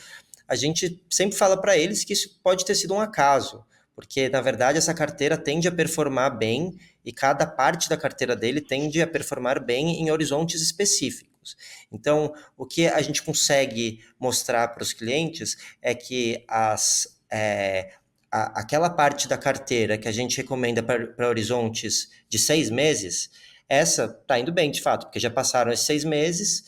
a gente sempre fala para eles que isso pode ter sido um acaso, porque, na verdade, essa carteira tende a performar bem e cada parte da carteira dele tende a performar bem em horizontes específicos. Então, o que a gente consegue mostrar para os clientes é que aquela parte da carteira que a gente recomenda para horizontes de 6 meses, essa está indo bem, de fato, porque já passaram esses 6 meses,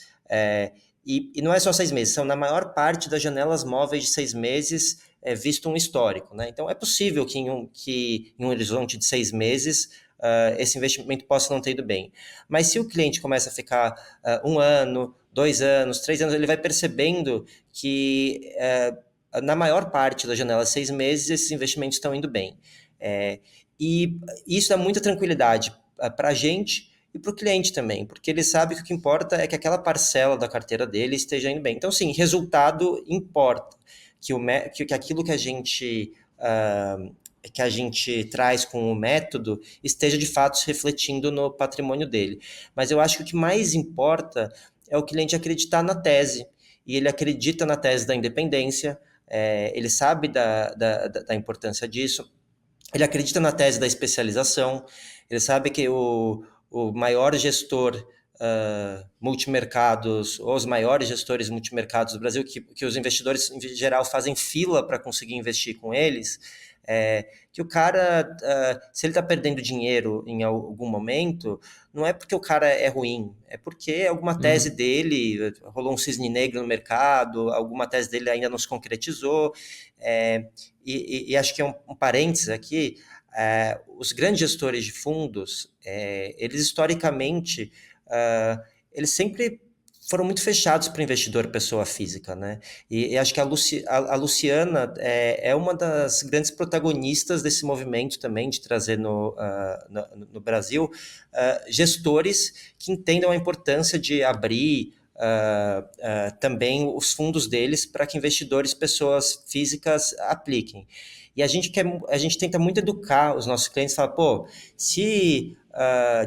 e não é só 6 meses, são na maior parte das janelas móveis de 6 meses, visto um histórico, né? Então, é possível que em um horizonte de 6 meses, esse investimento possa não ter ido bem. Mas se o cliente começa a ficar 1 ano, 2 anos, 3 anos, ele vai percebendo que na maior parte da janela de 6 meses, esses investimentos estão indo bem. E isso dá muita tranquilidade para a gente e para o cliente também, porque ele sabe que o que importa é que aquela parcela da carteira dele esteja indo bem. Então, sim, resultado importa, que aquilo que a gente traz com o método esteja de fato se refletindo no patrimônio dele. Mas eu acho que o que mais importa é o cliente acreditar na tese, e ele acredita na tese da independência, ele sabe da importância disso, ele acredita na tese da especialização, ele sabe que o maior gestor multimercados, ou os maiores gestores multimercados do Brasil, que os investidores em geral fazem fila para conseguir investir com eles, que o cara, se ele está perdendo dinheiro em algum momento, não é porque o cara é ruim, é porque alguma tese dele, rolou um cisne negro no mercado, alguma tese dele ainda não se concretizou, e acho que é um parênteses aqui, os grandes gestores de fundos, eles historicamente, eles sempre foram muito fechados para o investidor pessoa física, né? E acho que a Luciana é uma das grandes protagonistas desse movimento também, de trazer no Brasil gestores que entendam a importância de abrir também os fundos deles para que investidores, pessoas físicas, apliquem. E a gente tenta muito educar os nossos clientes, falar, pô, se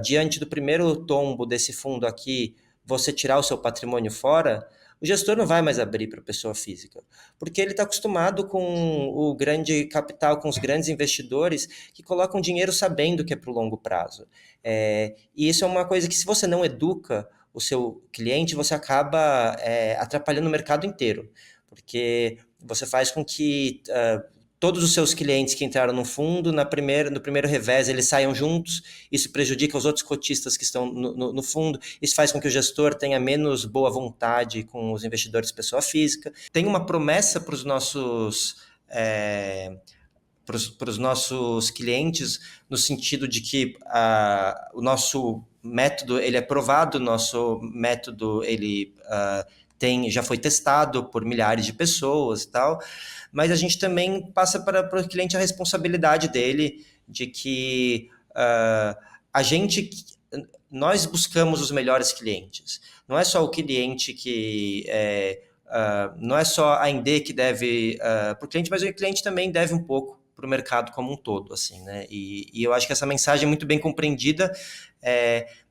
diante do primeiro tombo desse fundo aqui, você tirar o seu patrimônio fora, o gestor não vai mais abrir para pessoa física, porque ele está acostumado com o grande capital, com os grandes investidores que colocam dinheiro sabendo que é para o longo prazo. E isso é uma coisa que, se você não educa o seu cliente, você acaba atrapalhando o mercado inteiro, porque você faz com que todos os seus clientes que entraram no fundo, no primeiro revés, eles saiam juntos, isso prejudica os outros cotistas que estão no fundo, isso faz com que o gestor tenha menos boa vontade com os investidores pessoa física. Tem uma promessa para os nossos clientes, no sentido de que o nosso método ele é provado, o nosso método ele já foi testado por milhares de pessoas e tal, mas a gente também passa para o cliente a responsabilidade dele, de que nós buscamos os melhores clientes. Não é só o cliente que não é só a Indê que deve para o cliente, mas o cliente também deve um pouco para o mercado como um todo, assim, né? E eu acho que essa mensagem é muito bem compreendida.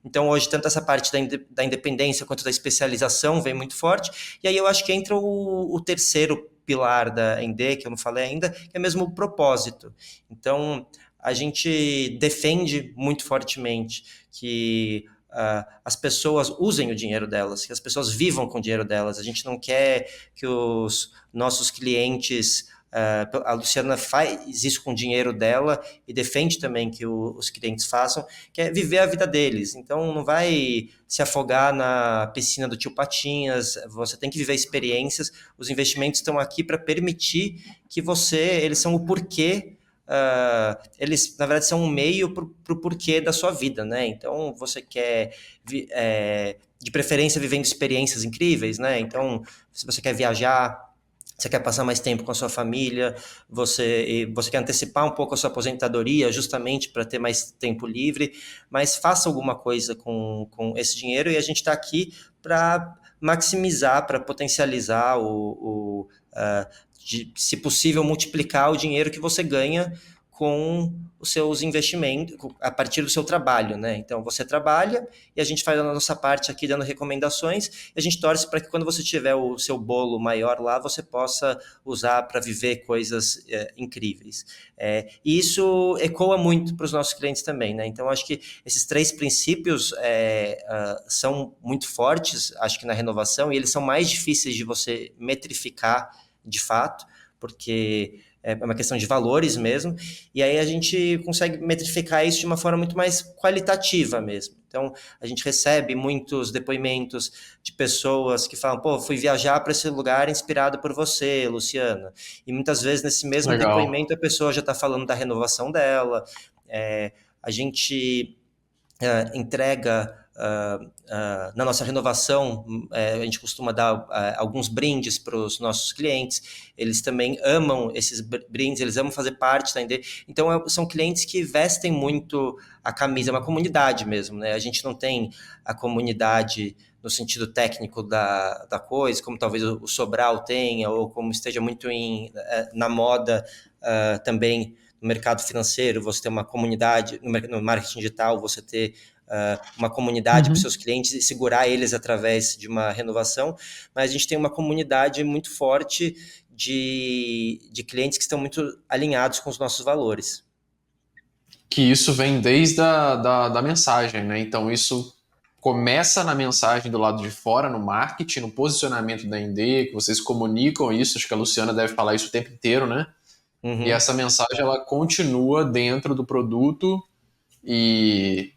Então, hoje, tanto essa parte da independência quanto da especialização vem muito forte. E aí eu acho que entra o terceiro pilar da Indê, que eu não falei ainda, que é mesmo o propósito. Então, a gente defende muito fortemente que as pessoas usem o dinheiro delas, que as pessoas vivam com o dinheiro delas. A gente não quer que os nossos clientes... a Luciana faz isso com o dinheiro dela e defende também que os clientes façam, que é viver a vida deles. Então, não vai se afogar na piscina do tio Patinhas, você tem que viver experiências. Os investimentos estão aqui para permitir que eles são o porquê, eles, na verdade, são um meio para o porquê da sua vida, né? Então, você quer, de preferência, vivendo experiências incríveis, né? Então, se você quer viajar, você quer passar mais tempo com a sua família, você quer antecipar um pouco a sua aposentadoria, justamente para ter mais tempo livre, mas faça alguma coisa com esse dinheiro, e a gente está aqui para maximizar, para potencializar se possível, multiplicar o dinheiro que você ganha com os seus investimentos, a partir do seu trabalho, né? Então, você trabalha e a gente faz a nossa parte aqui dando recomendações e a gente torce para que quando você tiver o seu bolo maior lá, você possa usar para viver coisas incríveis. E isso ecoa muito para os nossos clientes também, né? Então, acho que esses 3 princípios são muito fortes, acho que na renovação, e eles são mais difíceis de você metrificar de fato, porque é uma questão de valores mesmo, e aí a gente consegue metrificar isso de uma forma muito mais qualitativa mesmo. Então, a gente recebe muitos depoimentos de pessoas que falam, pô, fui viajar para esse lugar inspirado por você, Luciana. E muitas vezes, nesse mesmo Legal. depoimento, a pessoa já está falando da renovação dela. A gente entrega na nossa renovação, a gente costuma dar alguns brindes para os nossos clientes, eles também amam esses brindes, eles amam fazer parte da ND, então são clientes que vestem muito a camisa, é uma comunidade mesmo, né? A gente não tem a comunidade no sentido técnico da coisa, como talvez o Sobral tenha, ou como esteja muito na moda também no mercado financeiro, você ter uma comunidade, no marketing digital, você ter uma comunidade para os seus clientes e segurar eles através de uma renovação, mas a gente tem uma comunidade muito forte de clientes que estão muito alinhados com os nossos valores. Que isso vem desde da mensagem, né? Então isso começa na mensagem do lado de fora, no marketing, no posicionamento da ND, que vocês comunicam isso, acho que a Luciana deve falar isso o tempo inteiro, né? E essa mensagem, ela continua dentro do produto e,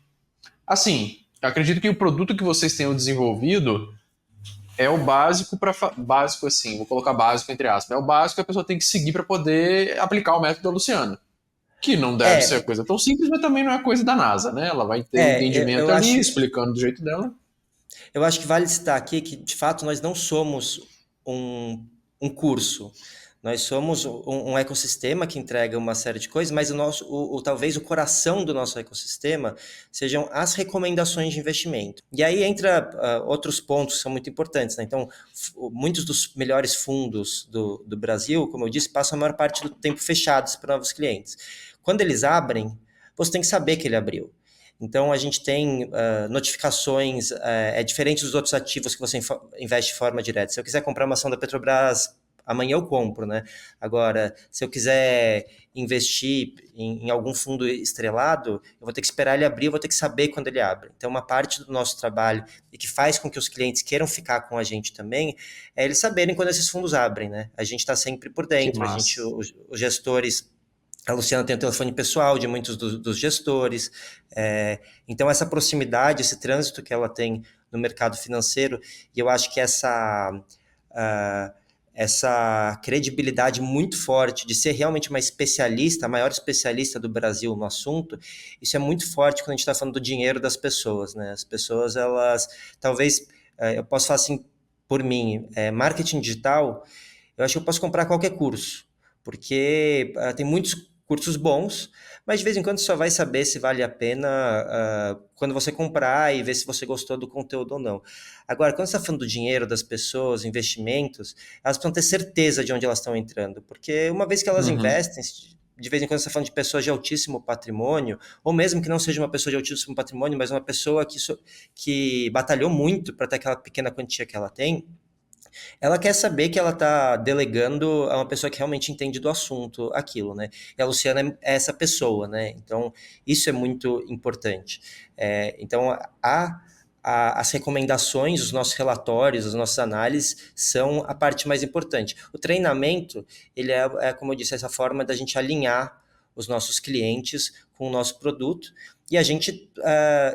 assim, eu acredito que o produto que vocês tenham desenvolvido é o básico básico assim, vou colocar básico entre aspas, é o básico que a pessoa tem que seguir para poder aplicar o método da Luciana. Que não deve ser coisa tão simples, mas também não é coisa da NASA, né? Ela vai ter um entendimento eu ali, acho, explicando do jeito dela. eu acho que vale citar aqui que, de fato, nós não somos um curso. Nós somos um ecossistema que entrega uma série de coisas, mas talvez o coração do nosso ecossistema sejam as recomendações de investimento. E aí entra outros pontos que são muito importantes, né? Então, muitos dos melhores fundos do Brasil, como eu disse, passam a maior parte do tempo fechados para novos clientes. Quando eles abrem, você tem que saber que ele abriu. Então, a gente tem notificações, é diferente dos outros ativos que você investe de forma direta. Se eu quiser comprar uma ação da Petrobras, amanhã eu compro, né? Agora, se eu quiser investir em algum fundo estrelado, eu vou ter que esperar ele abrir, eu vou ter que saber quando ele abre. Então, uma parte do nosso trabalho e que faz com que os clientes queiram ficar com a gente também é eles saberem quando esses fundos abrem, né? A gente está sempre por Que dentro, massa. os gestores. A Luciana tem o telefone pessoal de muitos dos gestores, então essa proximidade, esse trânsito que ela tem no mercado financeiro, e eu acho que essa credibilidade muito forte de ser realmente uma especialista, a maior especialista do Brasil no assunto, isso é muito forte quando a gente está falando do dinheiro das pessoas, né? As pessoas, elas, talvez, eu posso falar assim, por mim, marketing digital, eu acho que eu posso comprar qualquer curso, porque tem muitos cursos bons, mas de vez em quando só vai saber se vale a pena quando você comprar e ver se você gostou do conteúdo ou não. Agora, quando você está falando do dinheiro das pessoas, investimentos, elas precisam ter certeza de onde elas estão entrando, porque uma vez que elas investem, de vez em quando você está falando de pessoas de altíssimo patrimônio, ou mesmo que não seja uma pessoa de altíssimo patrimônio, mas uma pessoa que batalhou muito para ter aquela pequena quantia que ela tem, ela quer saber que ela está delegando a uma pessoa que realmente entende do assunto aquilo, né? E a Luciana é essa pessoa, né? Então, isso é muito importante. Então, as recomendações, os nossos relatórios, as nossas análises são a parte mais importante. O treinamento, ele como eu disse, essa forma da gente alinhar os nossos clientes com o nosso produto e a gente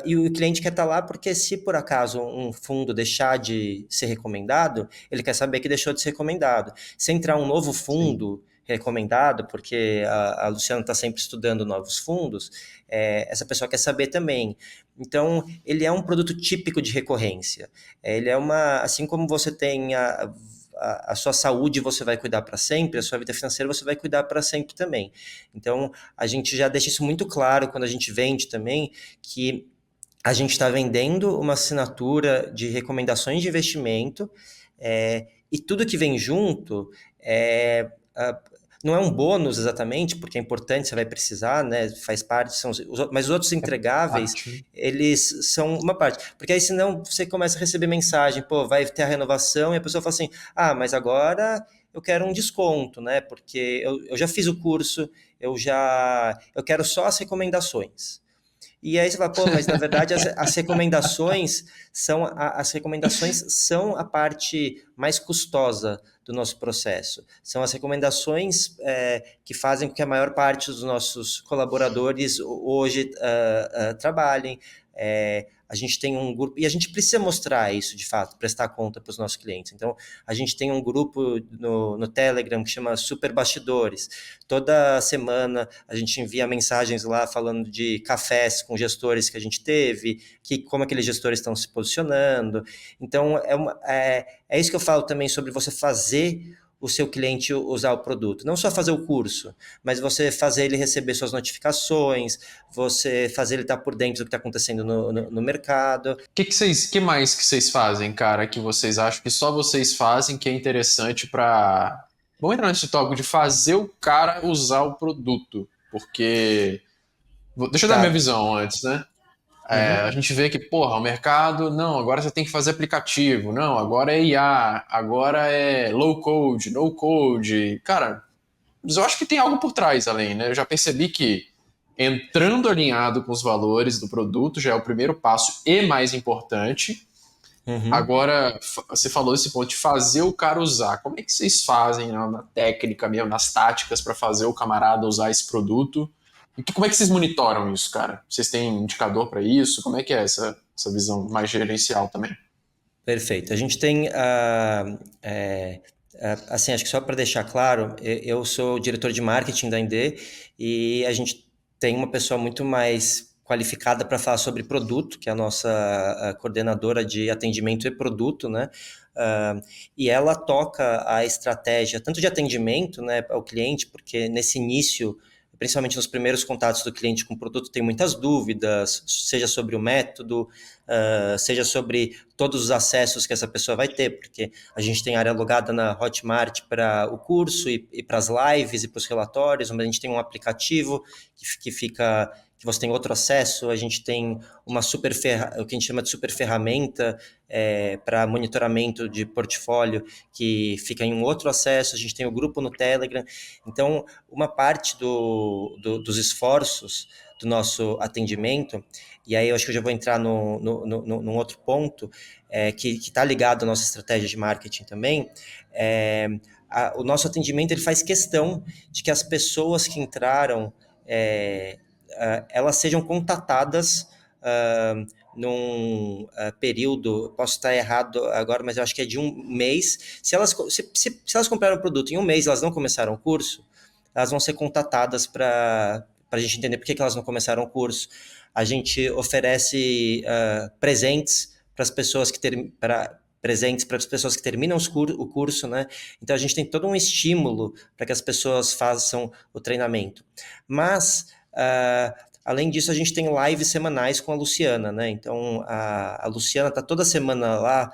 e o cliente quer estar lá porque se por acaso um fundo deixar de ser recomendado, ele quer saber que deixou de ser recomendado. Se entrar um novo Sim. fundo recomendado, porque a Luciana está sempre estudando novos fundos, essa pessoa quer saber também. Então, ele é um produto típico de recorrência. Ele é assim como você tem a sua saúde você vai cuidar para sempre, a sua vida financeira você vai cuidar para sempre também. Então, a gente já deixa isso muito claro quando a gente vende também, que a gente está vendendo uma assinatura de recomendações de investimento, e tudo que vem junto é, a- não é um bônus exatamente, porque é importante, você vai precisar, né? Faz parte, mas os outros entregáveis, Parte, né? eles são uma parte. Porque aí senão você começa a receber mensagem, pô, vai ter a renovação, e a pessoa fala assim, ah, mas agora eu quero um desconto, né? Porque eu já fiz o curso, eu quero só as recomendações. E aí você fala, pô, mas na verdade as recomendações as recomendações são a parte mais custosa do nosso processo. São as recomendações que fazem com que a maior parte dos nossos colaboradores hoje trabalhem. A gente tem um grupo, e a gente precisa mostrar isso de fato, prestar conta para os nossos clientes. Então, a gente tem um grupo no Telegram que chama Super Bastidores. Toda semana a gente envia mensagens lá falando de cafés com gestores que a gente teve, como aqueles gestores estão se posicionando. Então, é isso que eu falo também sobre você fazer o seu cliente usar o produto. Não só fazer o curso, mas você fazer ele receber suas notificações, você fazer ele estar por dentro do que está acontecendo no mercado. Que mais que vocês fazem, cara, que vocês acham que só vocês fazem que é interessante para... Vamos entrar nesse tópico de fazer o cara usar o produto, porque... Deixa eu dar minha Tá. visão antes, né? A Uhum. gente vê que, porra, o mercado, não, agora você tem que fazer aplicativo, não, agora é IA, agora é low code, no code. Cara, mas eu acho que tem algo por trás além, né? Eu já percebi que entrando alinhado com os valores do produto já é o primeiro passo e mais importante. Uhum. Agora, você falou esse ponto de fazer o cara usar. Como é que vocês fazem na técnica mesmo, nas táticas para fazer o camarada usar esse produto? E como é que vocês monitoram isso, cara? Vocês têm indicador para isso? Como é que é essa visão mais gerencial também? Perfeito. A gente tem, assim, acho que só para deixar claro, eu sou o diretor de marketing da Indê e a gente tem uma pessoa muito mais qualificada para falar sobre produto, que é a nossa coordenadora de atendimento e produto, né? Ah, e ela toca a estratégia tanto de atendimento, né, ao cliente, porque nesse início, principalmente nos primeiros contatos do cliente com o produto, tem muitas dúvidas, seja sobre o método, seja sobre todos os acessos que essa pessoa vai ter, porque a gente tem área alugada na Hotmart para o curso e para as lives e para os relatórios, mas a gente tem um aplicativo que fica que você tem outro acesso, a gente tem o que a gente chama de super ferramenta para monitoramento de portfólio, que fica em um outro acesso, a gente tem o grupo no Telegram. Então, uma parte dos esforços do nosso atendimento, e aí eu acho que eu já vou entrar num outro ponto, que está ligado à nossa estratégia de marketing também, o nosso atendimento ele faz questão de que as pessoas que entraram, elas sejam contatadas num período, posso estar errado agora, mas eu acho que é de um mês. Se elas compraram o produto em um mês, elas não começaram o curso, elas vão ser contatadas para a gente entender por que elas não começaram o curso. A gente oferece presentes para as pessoas que presentes para as pessoas que terminam o curso, né? Então a gente tem todo um estímulo para que as pessoas façam o treinamento. Mas além disso, a gente tem lives semanais com a Luciana, né? Então a Luciana está toda semana lá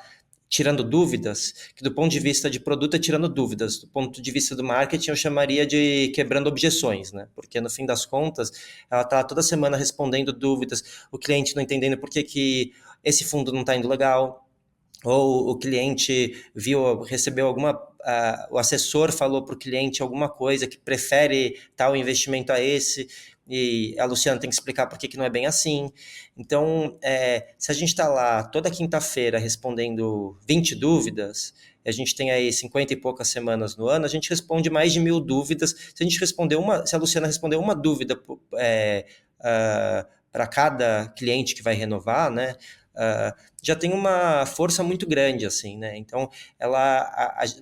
tirando dúvidas, que do ponto de vista de produto é tirando dúvidas, do ponto de vista do marketing eu chamaria de quebrando objeções, né? Porque no fim das contas, ela está toda semana respondendo dúvidas, o cliente não entendendo por que esse fundo não está indo legal, ou o cliente recebeu o assessor falou para o cliente alguma coisa que prefere tal investimento a esse, e a Luciana tem que explicar por que não é bem assim. Então, se a gente está lá toda quinta-feira respondendo 20 dúvidas, a gente tem aí 50 e poucas semanas no ano, a gente responde mais de 1.000 dúvidas. Se a Luciana responder uma dúvida para cada cliente que vai renovar, né? Já tem uma força muito grande, assim, né? Então,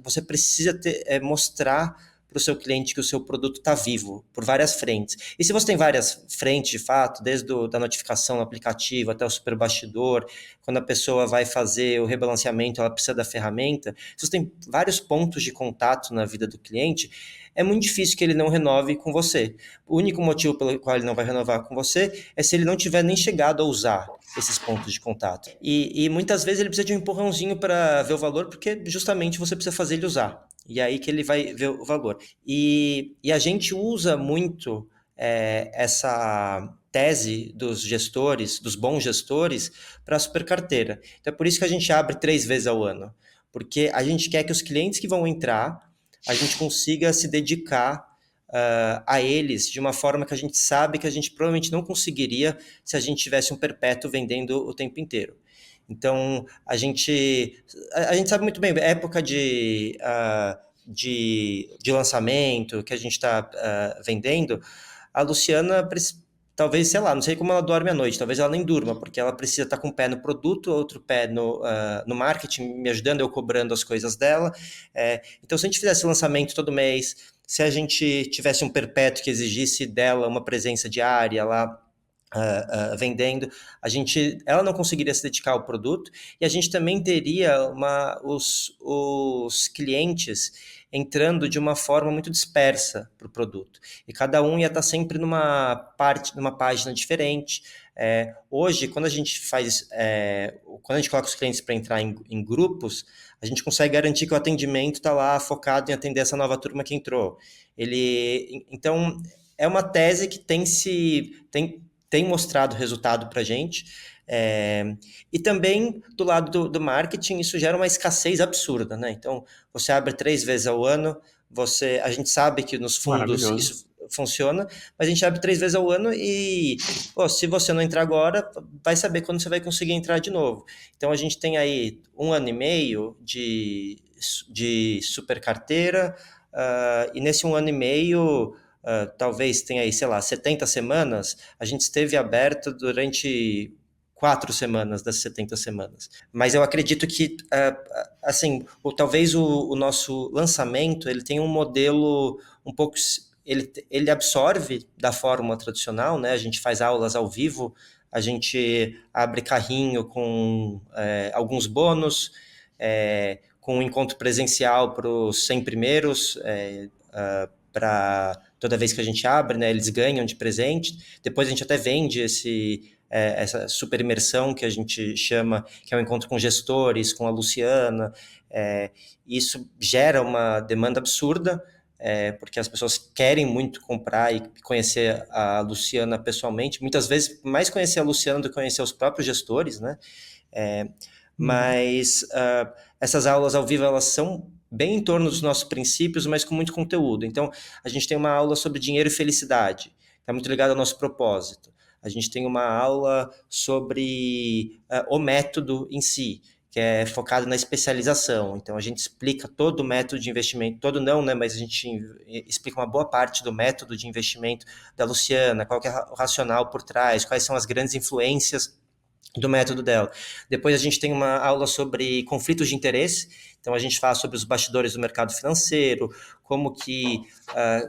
você precisa mostrar para o seu cliente que o seu produto está vivo, por várias frentes. E se você tem várias frentes, de fato, desde da notificação no aplicativo até o super bastidor, quando a pessoa vai fazer o rebalanceamento, ela precisa da ferramenta, se você tem vários pontos de contato na vida do cliente, é muito difícil que ele não renove com você. O único motivo pelo qual ele não vai renovar com você é se ele não tiver nem chegado a usar esses pontos de contato. E muitas vezes ele precisa de um empurrãozinho para ver o valor, porque justamente você precisa fazer ele usar. E aí que ele vai ver o valor. E a gente usa muito essa tese dos gestores, dos bons gestores, para a supercarteira. Então é por isso que a gente abre 3 vezes ao ano. Porque a gente quer que os clientes que vão entrar, a gente consiga se dedicar a eles de uma forma que a gente sabe que a gente provavelmente não conseguiria se a gente tivesse um perpétuo vendendo o tempo inteiro. Então, a gente sabe muito bem, época de lançamento que a gente está vendendo, a Luciana talvez, sei lá, não sei como ela dorme à noite, talvez ela nem durma, porque ela precisa estar com um pé no produto, outro pé no marketing, me ajudando, eu cobrando as coisas dela. Então, se a gente fizesse lançamento todo mês, se a gente tivesse um perpétuo que exigisse dela uma presença diária lá, vendendo, ela não conseguiria se dedicar ao produto, e a gente também teria os clientes entrando de uma forma muito dispersa para o produto. E cada um ia estar sempre numa página diferente. Hoje, quando a gente quando a gente coloca os clientes para entrar em grupos, a gente consegue garantir que o atendimento está lá focado em atender essa nova turma que entrou. Então, é uma tese que tem mostrado resultado para a gente. E também, do lado do marketing, isso gera uma escassez absurda, né? Então, você abre 3 vezes ao ano, a gente sabe que nos fundos isso funciona, mas a gente abre 3 vezes ao ano e, se você não entrar agora, vai saber quando você vai conseguir entrar de novo. Então, a gente tem aí 1 ano e meio de super carteira, e nesse 1 ano e meio... talvez tenha aí, sei lá, 70 semanas, a gente esteve aberto durante 4 semanas das 70 semanas. Mas eu acredito que, assim, talvez o nosso lançamento, ele tem um modelo um pouco... Ele absorve da fórmula tradicional, né? A gente faz aulas ao vivo, a gente abre carrinho com alguns bônus, com um encontro presencial para os 100 primeiros, para toda vez que a gente abre, né, eles ganham de presente. Depois a gente até vende essa super imersão que a gente chama, que é um encontro com gestores, com a Luciana. Isso gera uma demanda absurda, porque as pessoas querem muito comprar e conhecer a Luciana pessoalmente. Muitas vezes, mais conhecer a Luciana do que conhecer os próprios gestores, né? Mas essas aulas ao vivo, elas são bem em torno dos nossos princípios, mas com muito conteúdo. Então, a gente tem uma aula sobre dinheiro e felicidade, está muito ligado ao nosso propósito. A gente tem uma aula sobre o método em si, que é focado na especialização. Então, a gente explica todo o método de investimento, todo não, né, mas a gente explica uma boa parte do método de investimento da Luciana, qual que é o racional por trás, quais são as grandes influências do método dela. Depois a gente tem uma aula sobre conflitos de interesse, então a gente fala sobre os bastidores do mercado financeiro, como que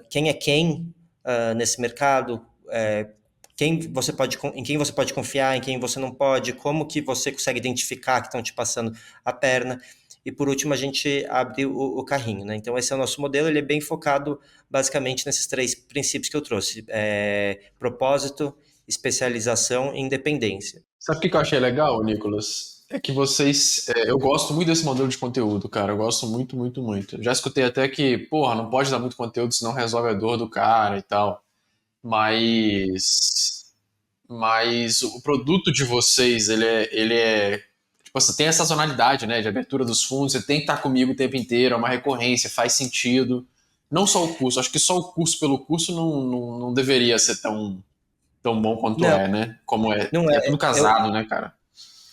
quem é quem nesse mercado, em quem você pode confiar, em quem você não pode, como que você consegue identificar que estão te passando a perna. E por último a gente abre o carrinho, né? Então esse é o nosso modelo, ele é bem focado basicamente nesses 3 princípios que eu trouxe: propósito, especialização e independência. Sabe o que eu achei legal, Nicolas? É que vocês... eu gosto muito desse modelo de conteúdo, cara. Eu gosto muito, muito, muito. Já escutei até que, porra, não pode dar muito conteúdo senão resolve a dor do cara e tal. Mas o produto de vocês, ele é tipo, você tem essa sazonalidade, né, de abertura dos fundos, você tem que estar comigo o tempo inteiro, é uma recorrência, faz sentido. Não só o curso, acho que só o curso pelo curso não deveria ser tão bom quanto Não, né? Como é. não É é. tudo casado, né, cara?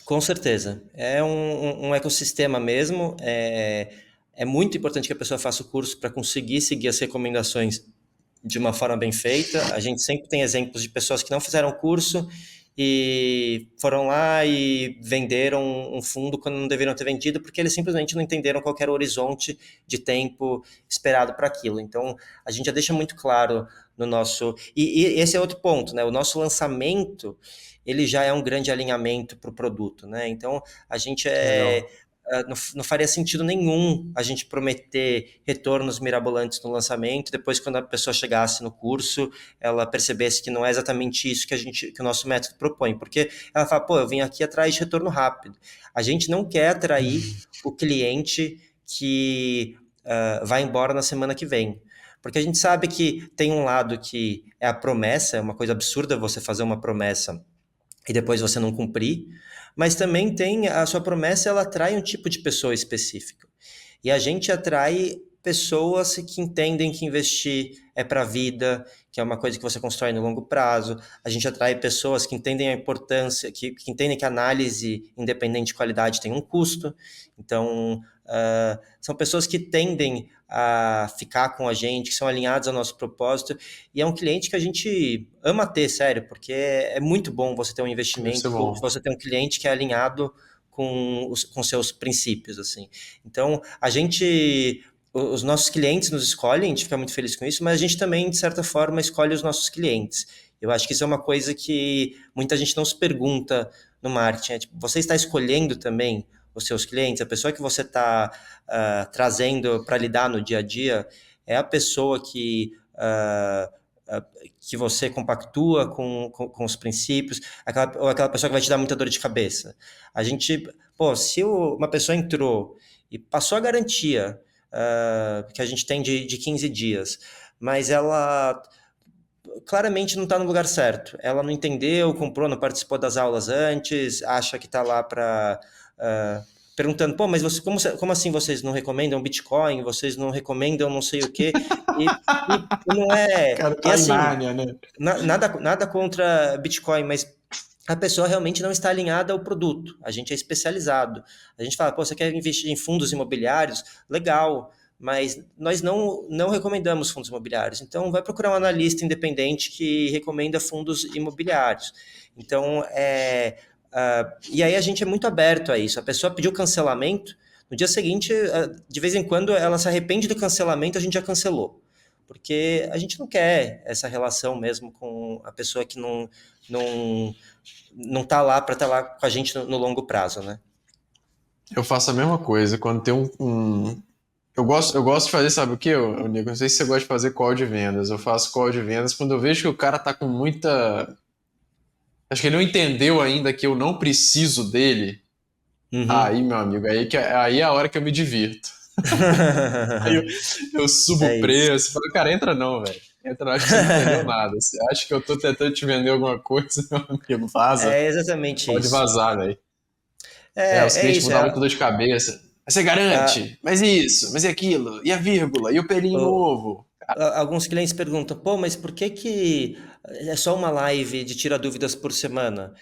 Com certeza. É um ecossistema mesmo. É muito importante que a pessoa faça o curso para conseguir seguir as recomendações de uma forma bem feita. A gente sempre tem exemplos de pessoas que não fizeram curso e foram lá e venderam um fundo quando não deveriam ter vendido, porque eles simplesmente não entenderam qual era o horizonte de tempo esperado para aquilo. Então, a gente já deixa muito claro no nosso... E esse é outro ponto, né? O nosso lançamento, ele já é um grande alinhamento para o produto, né? Então, a gente Legal. não faria sentido nenhum a gente prometer retornos mirabolantes no lançamento, depois quando a pessoa chegasse no curso, ela percebesse que não é exatamente isso que o nosso método propõe, porque ela fala, pô, eu vim aqui atrás de retorno rápido. A gente não quer atrair o cliente que vai embora na semana que vem. Porque a gente sabe que tem um lado que é a promessa, é uma coisa absurda você fazer uma promessa e depois você não cumprir, mas também tem a sua promessa, ela atrai um tipo de pessoa específica. E a gente atrai pessoas que entendem que investir é para a vida, que é uma coisa que você constrói no longo prazo. A gente atrai pessoas que entendem a importância, que entendem que a análise independente de qualidade tem um custo. Então, são pessoas que tendem a ficar com a gente, que são alinhados ao nosso propósito, e é um cliente que a gente ama ter, sério, porque é muito bom você ter um Deve ser investimento, bom. você ter um cliente que é alinhado com seus princípios, assim. Então, os nossos clientes nos escolhem, a gente fica muito feliz com isso, mas a gente também, de certa forma, escolhe os nossos clientes. Eu acho que isso é uma coisa que muita gente não se pergunta no marketing. Tipo, você está escolhendo também os seus clientes? A pessoa que você está trazendo para lidar no dia a dia é a pessoa que você compactua com os princípios, ou aquela pessoa que vai te dar muita dor de cabeça. A gente, pô, se uma pessoa entrou e passou a garantia que a gente tem de 15 dias, mas ela claramente não está no lugar certo. Ela não entendeu, comprou, não participou das aulas antes, acha que está lá para... perguntando, pô, mas como assim vocês não recomendam Bitcoin? Vocês não recomendam não sei o quê? E não O é... cara E tá em assim, Nárnia, né? nada contra Bitcoin, mas a pessoa realmente não está alinhada ao produto. A gente é especializado. A gente fala, pô, você quer investir em fundos imobiliários? Legal, mas nós não recomendamos fundos imobiliários. Então, vai procurar um analista independente que recomenda fundos imobiliários. Então, e aí a gente é muito aberto a isso. A pessoa pediu cancelamento, no dia seguinte, de vez em quando, ela se arrepende do cancelamento, a gente já cancelou. Porque a gente não quer essa relação mesmo com a pessoa que não, não tá lá para estar lá com a gente no longo prazo, né? Eu faço a mesma coisa. Quando tem eu gosto de fazer, sabe o quê, Nico? Não sei se você gosta de fazer call de vendas. Eu faço call de vendas quando eu vejo que o cara tá com muita. Acho que ele não entendeu ainda que eu não preciso dele. Aí, Uhum. meu amigo, aí é a hora que eu me divirto. Aí eu subo É o isso. preço, falo, cara, entra não, velho. Entra não, acho que você não entendeu nada. Você acha que eu tô tentando te vender alguma coisa, meu amigo? Vaza. É exatamente Pode isso. vazar, velho. Os É clientes isso. vão dar muita dor de cabeça. Mas você garante? Mas isso, mas e aquilo? E a vírgula? E o pelinho O- novo? Alguns clientes perguntam, pô, mas por que é só uma live de tira dúvidas por semana?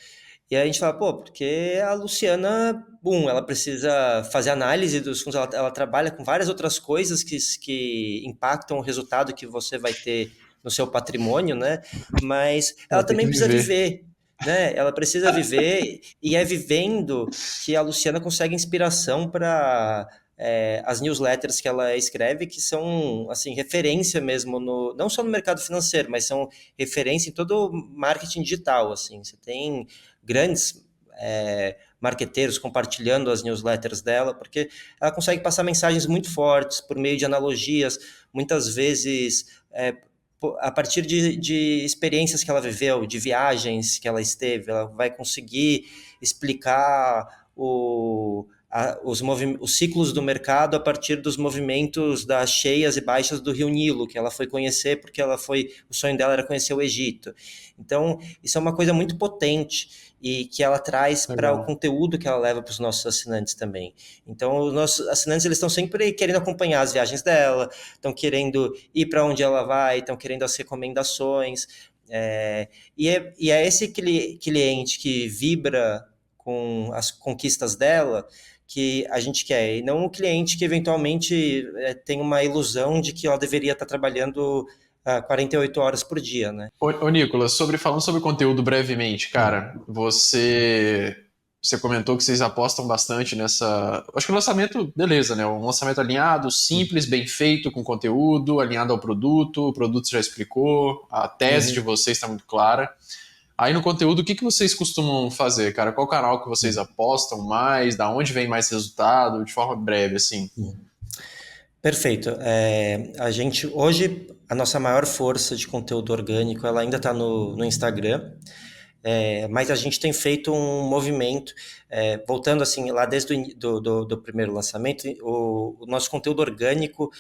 E aí a gente fala, pô, porque a Luciana, ela precisa fazer análise dos fundos, ela trabalha com várias outras coisas que impactam o resultado que você vai ter no seu patrimônio, né? Mas ela Ela tem que também precisa viver. viver, né? Ela precisa viver e é vivendo que a Luciana consegue inspiração para as newsletters que ela escreve, que são assim referência mesmo não só no mercado financeiro, mas são referência em todo o marketing digital, assim. Você tem grandes marqueteiros compartilhando as newsletters dela, porque ela consegue passar mensagens muito fortes por meio de analogias, muitas vezes a partir de experiências que ela viveu, de viagens que ela esteve, ela vai conseguir explicar os ciclos do mercado a partir dos movimentos das cheias e baixas do Rio Nilo, que ela foi conhecer porque o sonho dela era conhecer o Egito. Então, isso é uma coisa muito potente e que ela traz para o Legal. conteúdo que ela leva para os nossos assinantes também. Então, os nossos assinantes eles estão sempre querendo acompanhar as viagens dela, estão querendo ir para onde ela vai, estão querendo as recomendações. E é esse cliente que vibra com as conquistas dela que a gente quer, e não o cliente que eventualmente tem uma ilusão de que ela deveria estar trabalhando 48 horas por dia, né? Ô, Nicolas, falando sobre conteúdo brevemente, cara, você comentou que vocês apostam bastante nessa. Acho que o lançamento, beleza, né? Um lançamento alinhado, simples, bem feito, com conteúdo, alinhado ao produto, o produto você já explicou, a tese de Uhum. vocês está muito clara. Aí no conteúdo, o que que vocês costumam fazer, cara? Qual canal que vocês apostam mais? Da onde vem mais resultado? De forma breve, assim. Perfeito. A gente hoje a nossa maior força de conteúdo orgânico ela ainda está no Instagram. Mas a gente tem feito um movimento, voltando assim lá desde do primeiro lançamento, o nosso conteúdo orgânico,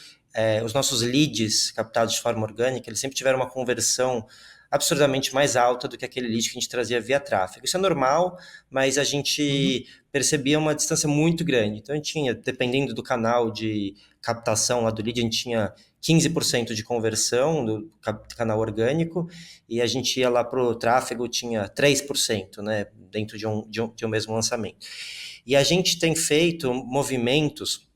os nossos leads captados de forma orgânica, eles sempre tiveram uma conversão absurdamente mais alta do que aquele lead que a gente trazia via tráfego. Isso é normal, mas a gente percebia uma distância muito grande. Então a gente tinha, dependendo do canal de captação lá do lead, a gente tinha 15% de conversão do canal orgânico, e a gente ia lá para o tráfego, tinha 3%, né, dentro de um mesmo lançamento. E a gente tem feito movimentos,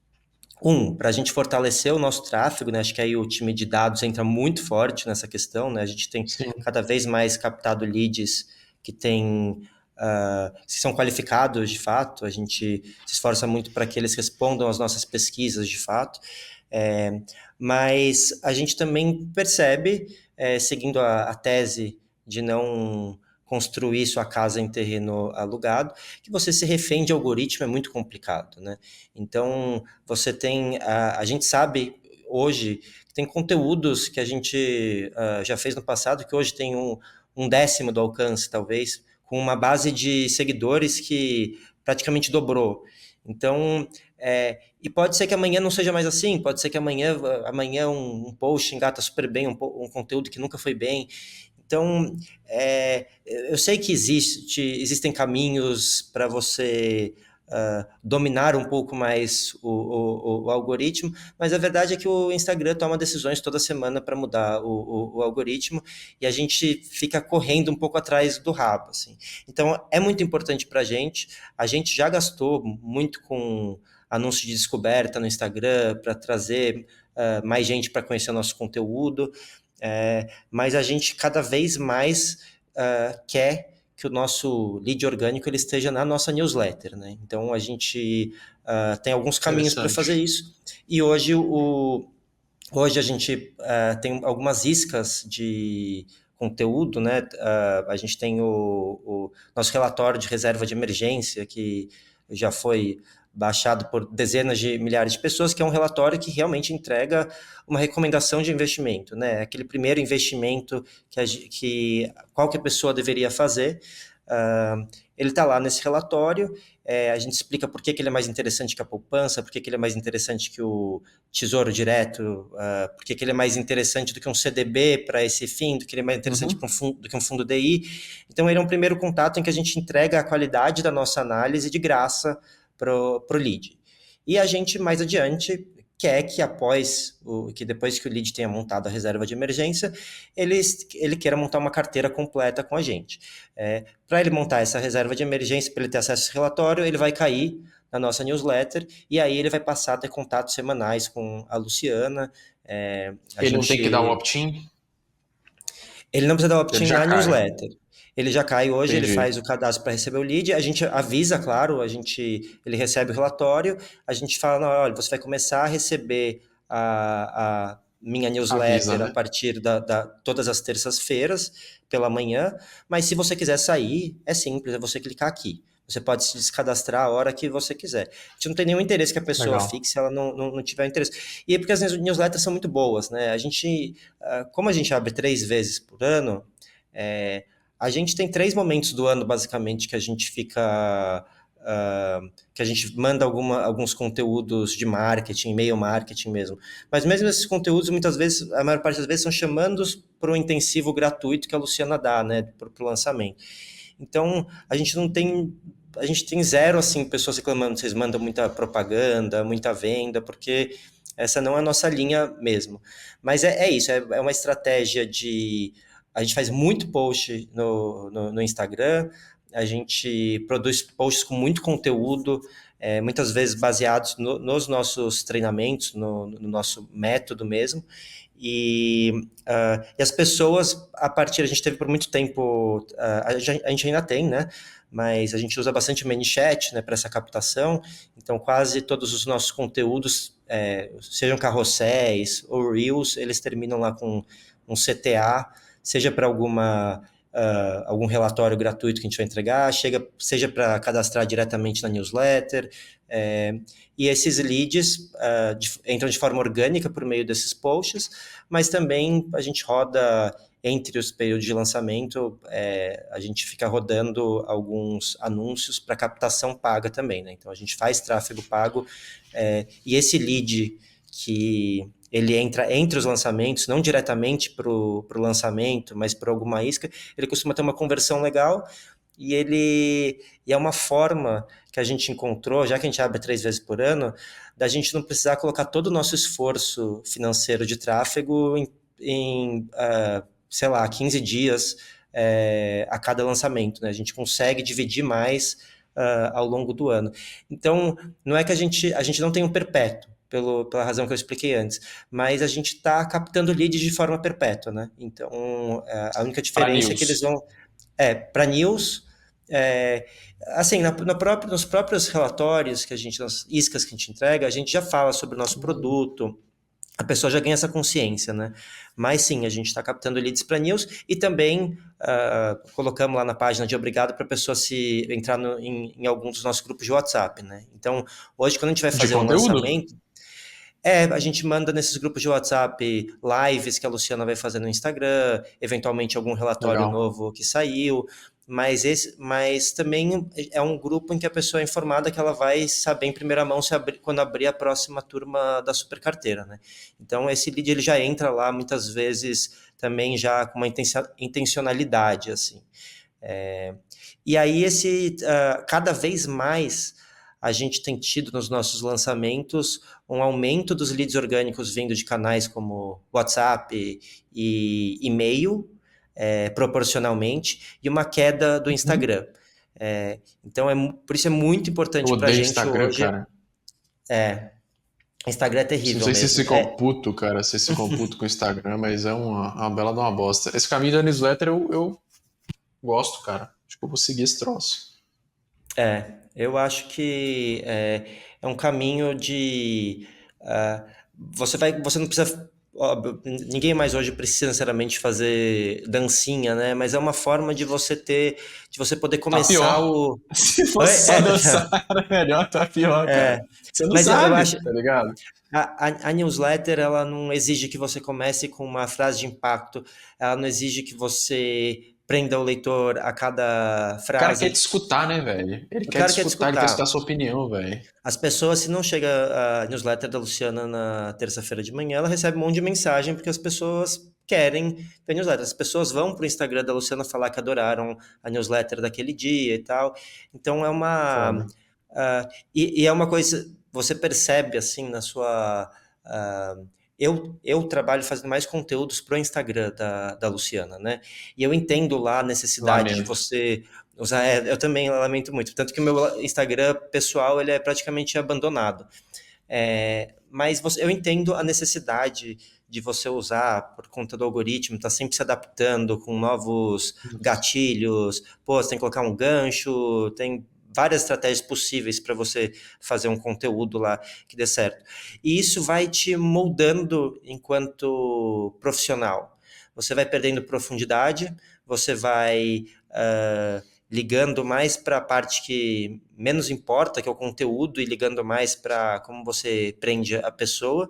para a gente fortalecer o nosso tráfego, né, acho que aí o time de dados entra muito forte nessa questão, né, a gente tem Sim. cada vez mais captado leads que que são qualificados de fato, a gente se esforça muito para que eles respondam às nossas pesquisas de fato, é, mas a gente também percebe, seguindo a tese de não construir sua casa em terreno alugado, que você se refém de algoritmo é muito complicado, né? Então, a gente sabe hoje que tem conteúdos que a gente já fez no passado, que hoje tem um décimo do alcance, talvez, com uma base de seguidores que praticamente dobrou. Então, e pode ser que amanhã não seja mais assim, pode ser que amanhã um post engata super bem, um conteúdo que nunca foi bem. Então, eu sei que existem caminhos para você dominar um pouco mais o algoritmo, mas a verdade é que o Instagram toma decisões toda semana para mudar o algoritmo e a gente fica correndo um pouco atrás do rabo, assim. Então, é muito importante para a gente já gastou muito com anúncio de descoberta no Instagram para trazer mais gente para conhecer o nosso conteúdo, mas a gente cada vez mais quer que o nosso lead orgânico ele esteja na nossa newsletter, né? Então a gente tem alguns caminhos para fazer Interessante. isso e hoje a gente tem algumas iscas de conteúdo, né? A gente tem o nosso relatório de reserva de emergência que já foi baixado por dezenas de milhares de pessoas, que é um relatório que realmente entrega uma recomendação de investimento, né? Aquele primeiro investimento que qualquer pessoa deveria fazer. Ele está lá nesse relatório, a gente explica por que ele é mais interessante que a poupança, por que ele é mais interessante que o Tesouro Direto, por que ele é mais interessante do que um CDB para esse fim, do que ele é mais interessante do que um fundo DI. Então, ele é um primeiro contato em que a gente entrega a qualidade da nossa análise de graça para o lead. E a gente, mais adiante, quer que depois que o lead tenha montado a reserva de emergência, ele queira montar uma carteira completa com a gente. Para ele montar essa reserva de emergência, para ele ter acesso a esse relatório, ele vai cair na nossa newsletter e aí ele vai passar a ter contatos semanais com a Luciana. Ele não tem que dar o opt-in? Ele não precisa dar Ele opt-in já na cai. newsletter. Ele já cai hoje, ele Entendi. faz o cadastro para receber o lead, a gente avisa, claro, ele recebe o relatório, a gente fala, não, olha, você vai começar a receber a minha Avisa, newsletter a né? partir todas as terças-feiras, pela manhã, mas se você quiser sair, é simples, é você clicar aqui. Você pode se descadastrar a hora que você quiser. A gente não tem nenhum interesse que a pessoa Legal. fique se ela não tiver interesse. E é porque as newsletters são muito boas, né? Como a gente abre 3 vezes por ano, é, a gente tem 3 momentos do ano, basicamente, que a gente fica. Que a gente manda alguns conteúdos de marketing, e-mail marketing mesmo. Mas mesmo esses conteúdos, muitas vezes, a maior parte das vezes, são chamandos para o intensivo gratuito que a Luciana dá, né, para o lançamento. Então, a gente não tem. A gente tem zero, assim, pessoas reclamando, vocês mandam muita propaganda, muita venda, porque essa não é a nossa linha mesmo. Mas é isso, é uma estratégia de. A gente faz muito post no Instagram, a gente produz posts com muito conteúdo, muitas vezes baseados nos nossos treinamentos, no nosso método mesmo. E as pessoas, a gente teve por muito tempo, a gente ainda tem, né? Mas a gente usa bastante ManyChat, né, para essa captação. Então, quase todos os nossos conteúdos, sejam carrosséis ou Reels, eles terminam lá com um CTA, seja para algum relatório gratuito que a gente vai entregar, seja para cadastrar diretamente na newsletter. E esses leads entram de forma orgânica por meio desses posts, mas também a gente roda entre os períodos de lançamento, a gente fica rodando alguns anúncios para captação paga também, né? Então a gente faz tráfego pago, e esse lead que ele entra entre os lançamentos, não diretamente para o lançamento, mas por alguma isca, ele costuma ter uma conversão legal, e é uma forma que a gente encontrou, já que a gente abre 3 vezes por ano, da gente não precisar colocar todo o nosso esforço financeiro de tráfego em sei lá, 15 dias a cada lançamento, né? A gente consegue dividir mais ao longo do ano. Então, não é que a gente não tem um perpétuo, pela razão que eu expliquei antes, mas a gente está captando leads de forma perpétua, né? Então, a única Para diferença é que eles news. vão para news, assim, nos próprios relatórios nas iscas que a gente entrega, a gente já fala sobre o nosso produto, a pessoa já ganha essa consciência, né? Mas sim, a gente está captando leads para news e também colocamos lá na página de obrigado para a pessoa se entrar em algum dos nossos grupos de WhatsApp, né? Então, hoje, quando a gente vai De fazer um conteúdo? lançamento, a gente manda nesses grupos de WhatsApp lives que a Luciana vai fazer no Instagram, eventualmente algum relatório Legal. novo que saiu, mas também é um grupo em que a pessoa é informada que ela vai saber em primeira mão quando abrir a próxima turma da super carteira, né? Então esse lead ele já entra lá muitas vezes também já com uma intencionalidade, assim. E aí cada vez mais a gente tem tido nos nossos lançamentos um aumento dos leads orgânicos vindo de canais como WhatsApp e e-mail, proporcionalmente, e uma queda do Uhum. Instagram. Então, por isso é muito Eu importante para a odeio gente Instagram, hoje. cara. Instagram é Não terrível sei se vocês mesmo. ficam puto, cara, se vocês ficam puto com o Instagram, mas é uma bela de uma bosta. Esse caminho da newsletter eu gosto, cara. Acho que eu vou seguir esse troço. Eu acho que é um caminho de. ah, você não precisa. Óbvio, ninguém mais hoje precisa necessariamente fazer dancinha, né? Mas é uma forma de você poder Tá começar pior. o. Se Oi? fosse só dançar, era melhor, tá pior, cara. Você não Mas eu sabe, acho. tá ligado? A newsletter, ela não exige que você comece com uma frase de impacto, ela não exige que você prenda o leitor a cada O cara quer te frase. escutar, né, velho? Ele O quer te cara quer te escutar, ele quer escutar a escutar. sua opinião, velho. As pessoas, se não chega a newsletter da Luciana na terça-feira de manhã, ela recebe um monte de mensagem porque as pessoas querem ver newsletter. As pessoas vão para o Instagram da Luciana falar que adoraram a newsletter daquele dia e tal. Então é uma. Foda. E é uma coisa, você percebe assim na sua. ah, eu trabalho fazendo mais conteúdos para o Instagram da Luciana, né? E eu entendo lá a necessidade de Lamento. você usar. Eu também lamento muito. Tanto que o meu Instagram pessoal ele é praticamente abandonado. Mas eu entendo a necessidade de você usar por conta do algoritmo, tá sempre se adaptando com novos gatilhos. Pô, você tem que colocar um gancho, tem várias estratégias possíveis para você fazer um conteúdo lá que dê certo. E isso vai te moldando enquanto profissional. Você vai perdendo profundidade, você vai ligando mais para a parte que menos importa, que é o conteúdo, e ligando mais para como você prende a pessoa.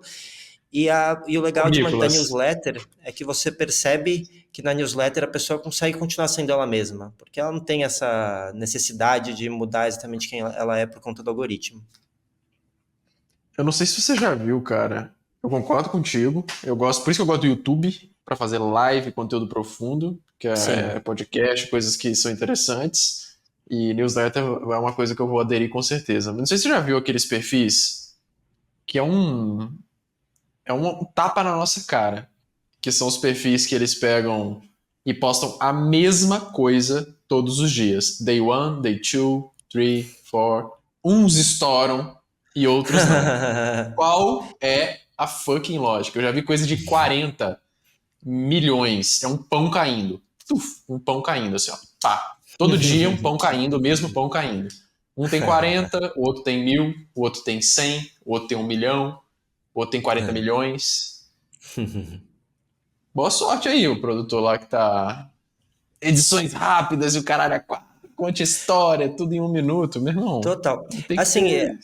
E o Ô, legal da Nicolas, newsletter é que você percebe que na newsletter a pessoa consegue continuar sendo ela mesma, porque ela não tem essa necessidade de mudar exatamente quem ela é por conta do algoritmo. eu não sei se você já viu, cara. Eu concordo contigo. Eu gosto, por isso que eu gosto do YouTube, pra fazer live, conteúdo profundo, que é Sim. podcast, coisas que são interessantes. E newsletter é uma coisa que eu vou aderir com certeza. Não sei se você já viu aqueles perfis que é um tapa na nossa cara, que são os perfis que eles pegam e postam a mesma coisa todos os dias. Day one, day two, three, four. uns estouram e outros não. Qual é a fucking lógica? Eu já vi coisa de 40 milhões. É um pão caindo. Tuf, um pão caindo, assim, ó. Pá. Todo dia um pão caindo, o mesmo pão caindo. Um tem 40, o outro tem 1.000, o outro tem 100, o outro tem 1 milhão, o outro tem 40 milhões. Boa sorte aí, o produtor lá que tá. Edições rápidas e o caralho é quatro. Conte história, tudo em 1 minuto. Meu irmão, Total. tem que Assim, ter.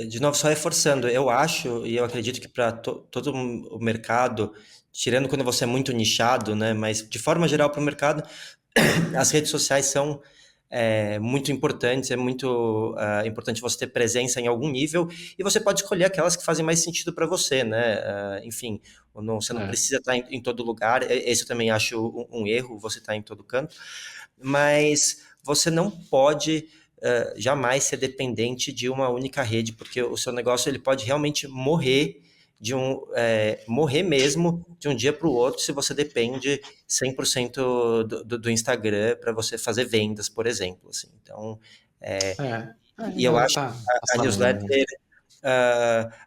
de novo, só reforçando, eu acho e eu acredito que para todo o mercado, tirando quando você é muito nichado, né, mas de forma geral para o mercado, as redes sociais são muito importantes, é muito importante você ter presença em algum nível e você pode escolher aquelas que fazem mais sentido para você, né? Enfim, você não É, precisa estar em todo lugar, esse eu também acho um erro, você estar em todo canto, mas você não pode jamais ser dependente de uma única rede, porque o seu negócio ele pode realmente morrer morrer mesmo de um dia para o outro se você depende 100% do Instagram para você fazer vendas, por exemplo. Assim. Então, é, é. Aí e eu já acho tá que a sabendo, né? newsletter,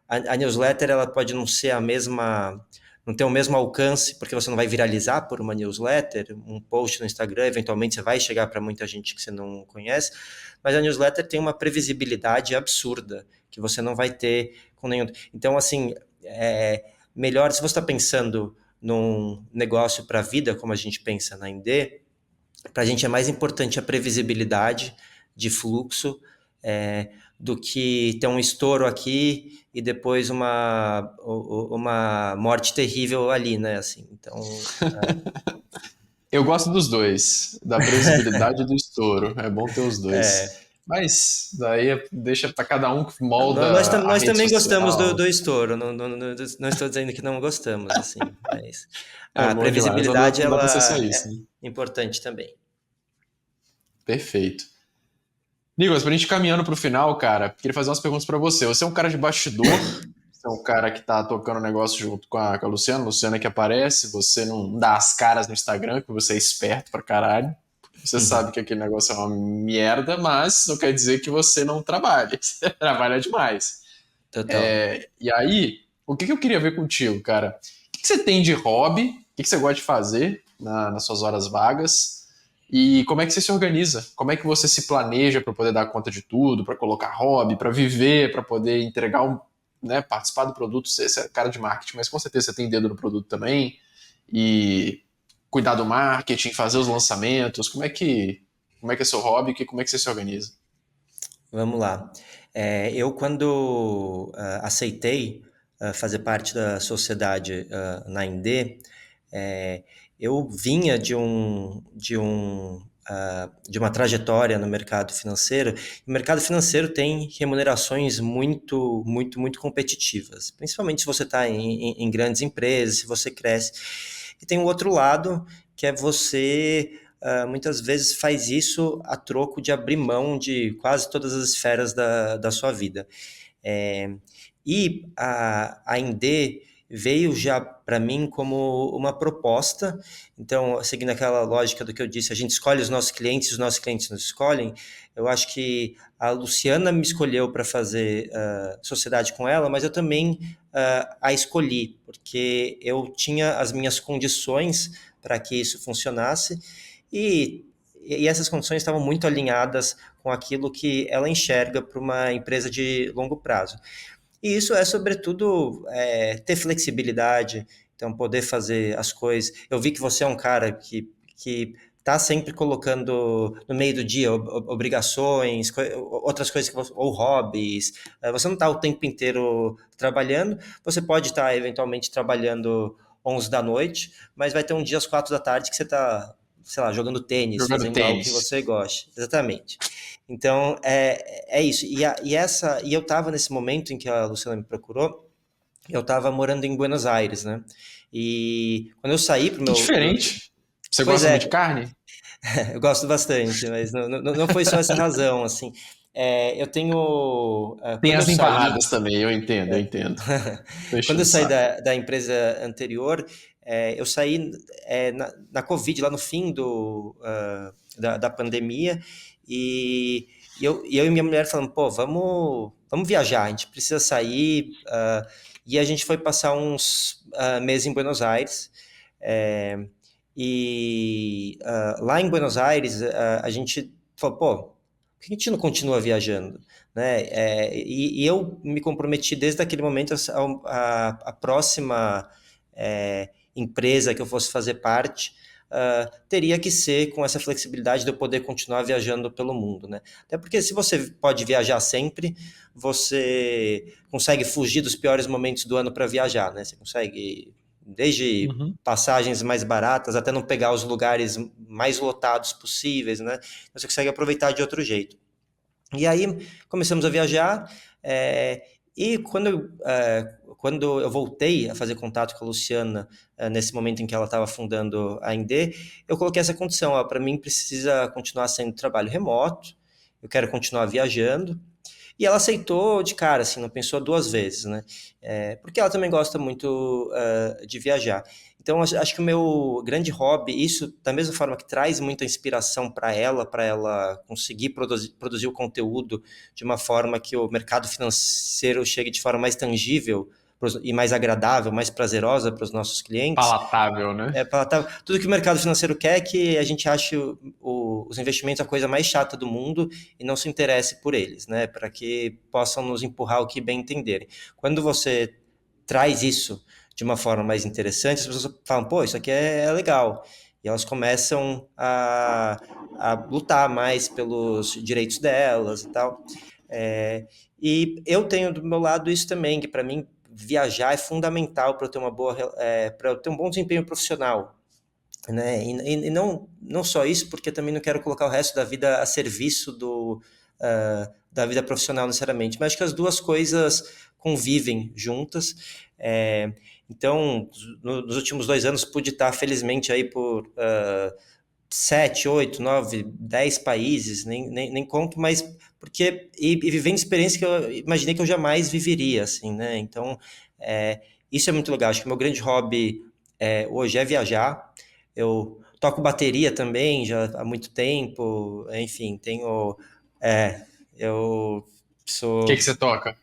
a newsletter ela pode não ser a mesma, não ter o mesmo alcance, porque você não vai viralizar por uma newsletter, um post no Instagram, eventualmente você vai chegar para muita gente que você não conhece, mas a newsletter tem uma previsibilidade absurda, que você não vai ter com nenhum. Então, assim, melhor, se você está pensando num negócio para a vida, como a gente pensa na Indê, para a gente é mais importante a previsibilidade de fluxo do que ter um estouro aqui e depois uma morte terrível ali, né? Assim, então, Eu gosto dos dois, da previsibilidade e do estouro. É bom ter os dois. é, Mas daí deixa para cada um que nós, molda a nós rede também gostamos do, social. do estouro, não estou dizendo que não gostamos, assim, mas É a bom demais. Não dá, previsibilidade não dá para ser só ela isso, é né? importante também. Perfeito. Nicolas, pra gente caminhando pro final, cara, queria fazer umas perguntas para você. Você é um cara de bastidor, você é um cara que tá tocando negócio junto com a Luciana que aparece, você não dá as caras no Instagram, que você é esperto pra caralho. Você sabe que aquele negócio é uma merda, mas não quer dizer que você não trabalhe. Você trabalha demais. Total. E aí, o que eu queria ver contigo, cara? O que você tem de hobby? O que você gosta de fazer nas suas horas vagas? E como é que você se organiza? Como é que você se planeja para poder dar conta de tudo, para colocar hobby, para viver, para poder entregar né, participar do produto? Você é cara de marketing, mas com certeza você tem dedo no produto também. E cuidar do marketing, fazer os lançamentos. Como é que é seu hobby? Como é que você se organiza? Vamos lá. Eu, quando aceitei fazer parte da sociedade na Indê, é, eu vinha de uma trajetória no mercado financeiro. O mercado financeiro tem remunerações muito, muito, muito competitivas, principalmente se você está em grandes empresas, se você cresce. E tem o outro lado, que é você muitas vezes faz isso a troco de abrir mão de quase todas as esferas da sua vida. É, e a Indê veio já para mim como uma proposta. Então, seguindo aquela lógica do que eu disse, a gente escolhe os nossos clientes nos escolhem. Eu acho que a Luciana me escolheu para fazer sociedade com ela, mas eu também a escolhi, porque eu tinha as minhas condições para que isso funcionasse e, e essas condições estavam muito alinhadas com aquilo que ela enxerga para uma empresa de longo prazo. E isso é, sobretudo, ter flexibilidade, então poder fazer as coisas. Eu vi que você é um cara que está sempre colocando no meio do dia obrigações, outras coisas, ou hobbies. Você não está o tempo inteiro trabalhando, você pode estar eventualmente trabalhando 11 da noite, mas vai ter um dia às 4 da tarde que você está, sei lá, jogando tênis, Jogando fazendo algo que tênis. você goste. Exatamente. Então, é isso. E eu estava nesse momento em que a Luciana me procurou, eu estava morando em Buenos Aires, né? E quando eu saí pro Que meu. diferente. Você Pois gosta é, muito de carne? eu gosto bastante, mas não foi só essa razão, assim. Eu tenho. Tem Quando eu as saí. empanadas também, eu entendo, eu entendo. Tô Quando enchendo eu o saí saco. da empresa anterior, eu saí na Covid, lá no fim da pandemia, e e minha mulher falando, pô, vamos viajar, a gente precisa sair. E a gente foi passar uns meses em Buenos Aires. é, lá em Buenos Aires, a gente falou, pô, por que a gente não continua viajando? Né? E eu me comprometi desde aquele momento a próxima empresa que eu fosse fazer parte teria que ser com essa flexibilidade de eu poder continuar viajando pelo mundo, né? Até porque se você pode viajar sempre, você consegue fugir dos piores momentos do ano para viajar, né? Você consegue desde Uhum. passagens mais baratas até não pegar os lugares mais lotados possíveis, né? Você consegue aproveitar de outro jeito. E aí começamos a viajar, e quando eu voltei a fazer contato com a Luciana, nesse momento em que ela estava fundando a Indê, eu coloquei essa condição, para mim precisa continuar sendo trabalho remoto, eu quero continuar viajando, e ela aceitou de cara, assim, não pensou duas vezes, né? Porque ela também gosta muito de viajar. Então, acho que o meu grande hobby, isso da mesma forma que traz muita inspiração para ela conseguir produzir o conteúdo de uma forma que o mercado financeiro chegue de forma mais tangível e mais agradável, mais prazerosa para os nossos clientes, Palatável, né? tudo que o mercado financeiro quer é que a gente ache os investimentos a coisa mais chata do mundo e não se interesse por eles, né? Para que possam nos empurrar o que bem entenderem. Quando você traz isso de uma forma mais interessante, as pessoas falam, pô, isso aqui é legal. E elas começam a lutar mais pelos direitos delas e tal. E eu tenho do meu lado isso também, que para mim viajar é fundamental para eu ter para eu ter um bom desempenho profissional, né? E não só isso, porque também não quero colocar o resto da vida a serviço da vida profissional necessariamente, mas acho que as duas coisas convivem juntas. É, então, nos últimos 2 anos pude estar felizmente aí por 7, 8, 9, 10 países, nem conto, mas e vivendo experiência que eu imaginei que eu jamais viveria, assim, né? Então, isso é muito legal. Acho que o meu grande hobby hoje é viajar. Eu toco bateria também já há muito tempo, enfim, eu O que sou, você toca?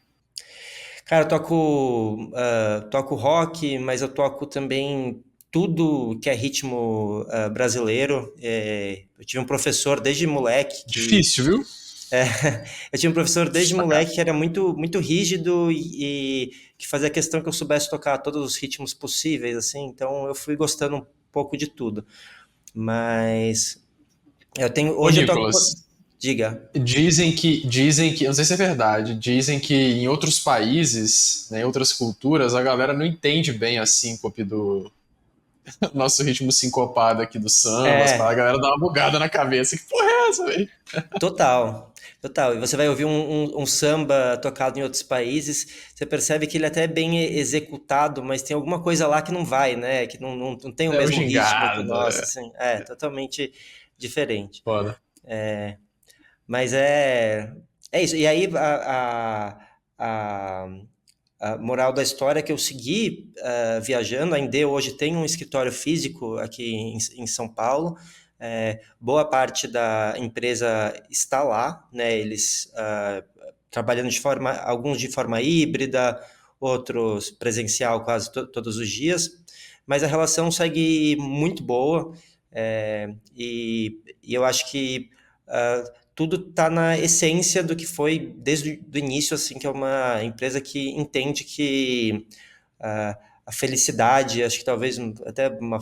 cara, eu toco rock, mas eu toco também tudo que é ritmo brasileiro. Eu tive um professor desde moleque Difícil, viu? é, eu tinha um professor desde Pra cá. moleque que era muito muito rígido e que fazia questão que eu soubesse tocar todos os ritmos possíveis, assim. Então eu fui gostando um pouco de tudo. Mas Ô, hoje eu toco, Nicolas, diga. dizem que, eu não sei se é verdade, dizem que em outros países, né, em outras culturas, a galera não entende bem a síncope do nosso ritmo sincopado aqui do samba, a É, galera dá uma bugada na cabeça. Que porra é essa, velho? total, total. E você vai ouvir um samba tocado em outros países, você percebe que ele até é bem executado, mas tem alguma coisa lá que não vai, né? Que não tem o É o mesmo ritmo que o gingado, nosso, é assim. Totalmente diferente. foda. Mas é isso. E aí a, a moral da história é que eu segui viajando. A Indê hoje tem um escritório físico aqui em São Paulo. Boa parte da empresa está lá, né? Eles trabalhando alguns de forma híbrida, outros presencial quase todos os dias, mas a relação segue muito boa, e eu acho que tudo está na essência do que foi desde o início, assim, que é uma empresa que entende que a felicidade, acho que talvez até uma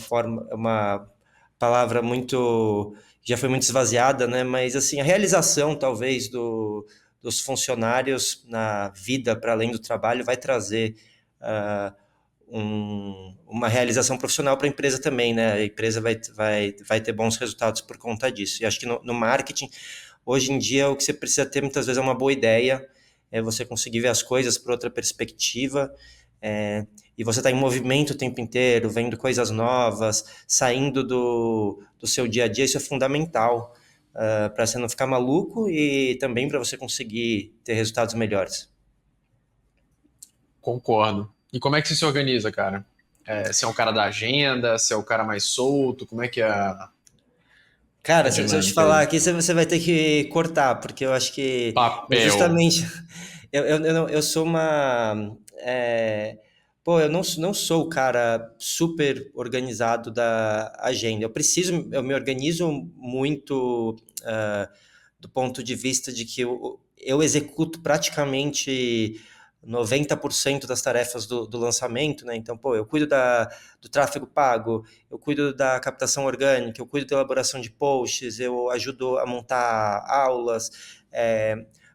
palavra muito, já foi muito esvaziada, né? Mas assim, a realização talvez dos funcionários na vida para além do trabalho vai trazer uh, uma realização profissional para a empresa também, né? A empresa vai ter bons resultados por conta disso. E acho que no marketing, hoje em dia, o que você precisa ter muitas vezes é uma boa ideia, é você conseguir ver as coisas por outra perspectiva, e você está em movimento o tempo inteiro, vendo coisas novas, saindo do seu dia a dia, isso é fundamental para você não ficar maluco e também para você conseguir ter resultados melhores. Concordo. E como é que você se organiza, cara? Você é um cara da agenda? Você é o cara mais solto? Como é que é? Cara, a se eu te dinâmica falar aí? aqui, você vai ter que cortar, porque eu acho que eu Papel. justamente eu sou uma pô, eu não sou o cara super organizado da agenda. Eu me organizo muito do ponto de vista de que eu executo praticamente 90% das tarefas do lançamento, né? Então, pô, eu cuido do tráfego pago, eu cuido da captação orgânica, eu cuido da elaboração de posts, eu ajudo a montar aulas,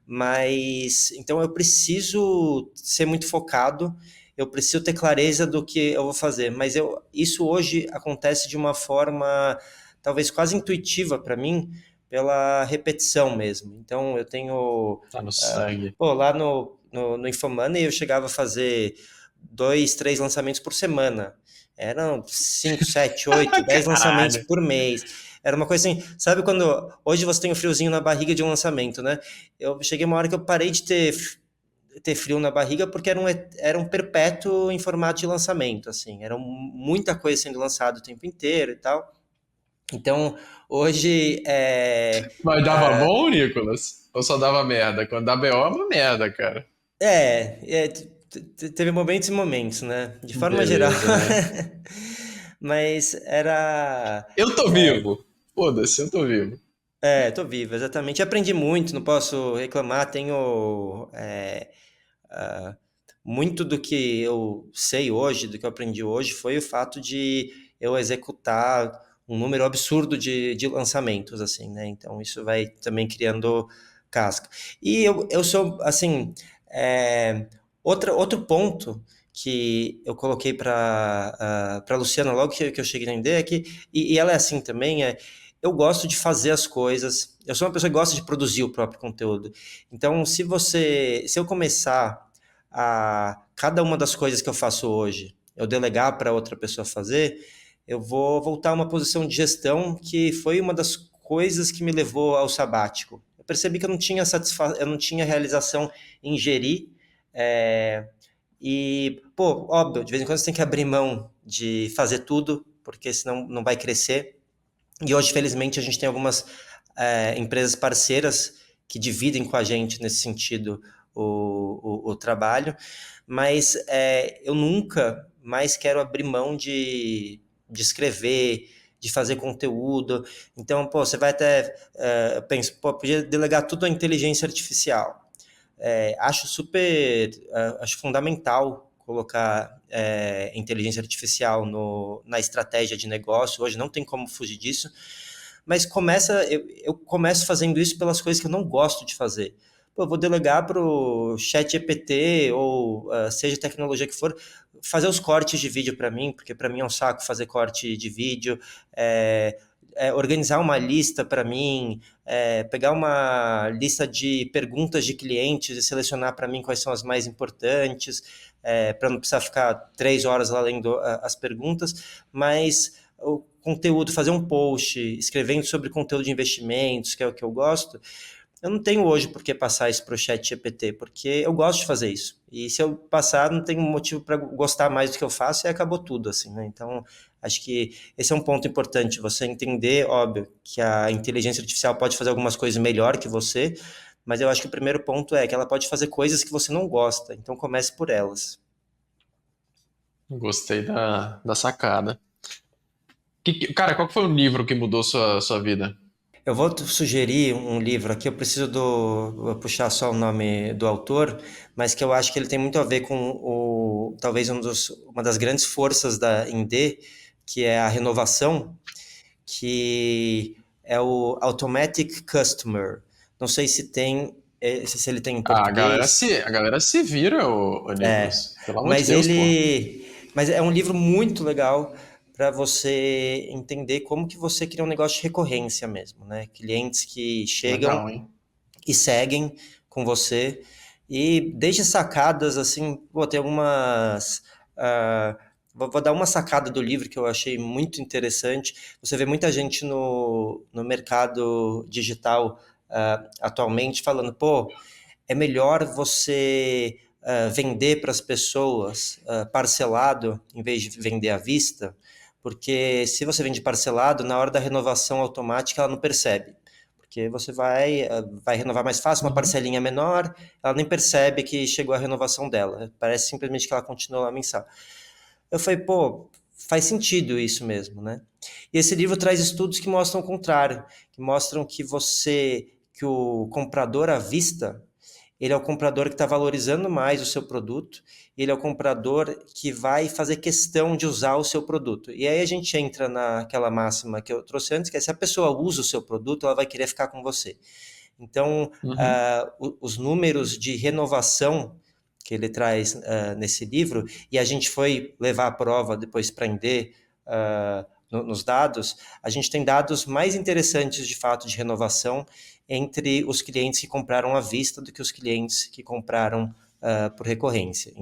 mas então eu preciso ser muito focado, eu preciso ter clareza do que eu vou fazer, mas isso hoje acontece de uma forma talvez quase intuitiva para mim, pela repetição mesmo. Então eu tenho, Tá no sangue. pô, lá no Infomoney eu chegava a fazer 2, 3 lançamentos por semana. Eram 5, 7, 8, 10 lançamentos Caralho. por mês. Era uma coisa assim, sabe quando hoje você tem um friozinho na barriga de um lançamento, né? Eu cheguei uma hora que eu parei de ter frio na barriga porque era um perpétuo em formato de lançamento, assim. Era muita coisa sendo lançada o tempo inteiro e tal. Então, hoje Mas dava bom, Nicolas? Ou só dava merda? Quando dá BO é uma merda, cara. teve momentos e momentos, né? De forma geral. Beleza, né? Mas era. Eu tô vivo. Foda-se, eu tô vivo. Tô vivo, exatamente. Aprendi muito, não posso reclamar. Tenho. Muito do que eu sei hoje, do que eu aprendi hoje, foi o fato de eu executar um número absurdo de lançamentos, assim, né? Então, isso vai também criando casca. E eu sou, assim, é, outro ponto que eu coloquei para Luciana logo que eu cheguei na ideia é que, e ela é assim também, eu gosto de fazer as coisas, eu sou uma pessoa que gosta de produzir o próprio conteúdo. Então, se eu começar a cada uma das coisas que eu faço hoje, eu delegar para outra pessoa fazer, eu vou voltar a uma posição de gestão que foi uma das coisas que me levou ao sabático. Eu percebi que eu não tinha realização em gerir, é, e, pô, óbvio, de vez em quando você tem que abrir mão de fazer tudo, porque senão não vai crescer. E hoje, felizmente, a gente tem algumas empresas parceiras que dividem com a gente nesse sentido o trabalho, mas eu nunca mais quero abrir mão de escrever, de fazer conteúdo. Então, pô, você vai até, eu penso, pô, podia delegar tudo à inteligência artificial. Acho acho fundamental colocar inteligência artificial na estratégia de negócio. Hoje não tem como fugir disso, mas eu começo fazendo isso pelas coisas que eu não gosto de fazer. Pô, eu vou delegar para o chat GPT ou seja tecnologia que for, fazer os cortes de vídeo para mim, porque para mim é um saco fazer corte de vídeo, é, organizar uma lista para mim, pegar uma lista de perguntas de clientes e selecionar para mim quais são as mais importantes, para não precisar ficar 3 horas lá lendo as perguntas, mas o conteúdo, fazer um post escrevendo sobre conteúdo de investimentos, que é o que eu gosto, eu não tenho hoje por que passar isso para o chat GPT, porque eu gosto de fazer isso. E se eu passar, não tenho motivo para gostar mais do que eu faço e acabou tudo, assim, né? Então, acho que esse é um ponto importante, você entender, óbvio, que a inteligência artificial pode fazer algumas coisas melhor que você, mas eu acho que o primeiro ponto é que ela pode fazer coisas que você não gosta, então comece por elas. Gostei da sacada. Cara, qual que foi o livro que mudou sua vida? Eu vou sugerir um livro aqui, eu preciso vou puxar só o nome do autor, mas que eu acho que ele tem muito a ver com talvez uma das grandes forças da Indê, que é a renovação, que é o Automatic Customer. Não sei se ele tem em Ah, português, a galera se vira, ô Nicolas. Pelo amor de mas Deus, pô. mas é um livro muito legal para você entender como que você cria um negócio de recorrência mesmo, né? Clientes que chegam Legal, hein? e seguem com você e desde sacadas assim, pô, tem algumas vou dar uma sacada do livro que eu achei muito interessante. Você vê muita gente no mercado digital atualmente falando, pô, é melhor você vender para as pessoas parcelado em vez de vender à vista, porque se você vende parcelado, na hora da renovação automática ela não percebe, porque você vai renovar mais fácil, uma Uhum. parcelinha menor, ela nem percebe que chegou a renovação dela, parece simplesmente que ela continua lá mensal. Eu falei, pô, faz sentido isso mesmo, né? E esse livro traz estudos que mostram o contrário, que mostram que o comprador à vista, ele é o comprador que está valorizando mais o seu produto, ele é o comprador que vai fazer questão de usar o seu produto. E aí a gente entra naquela máxima que eu trouxe antes, que é se a pessoa usa o seu produto, ela vai querer ficar com você. Então, Uhum. os números de renovação que ele traz nesse livro, e a gente foi levar a prova depois para Ender nos dados, a gente tem dados mais interessantes de fato de renovação entre os clientes que compraram à vista do que os clientes que compraram por recorrência,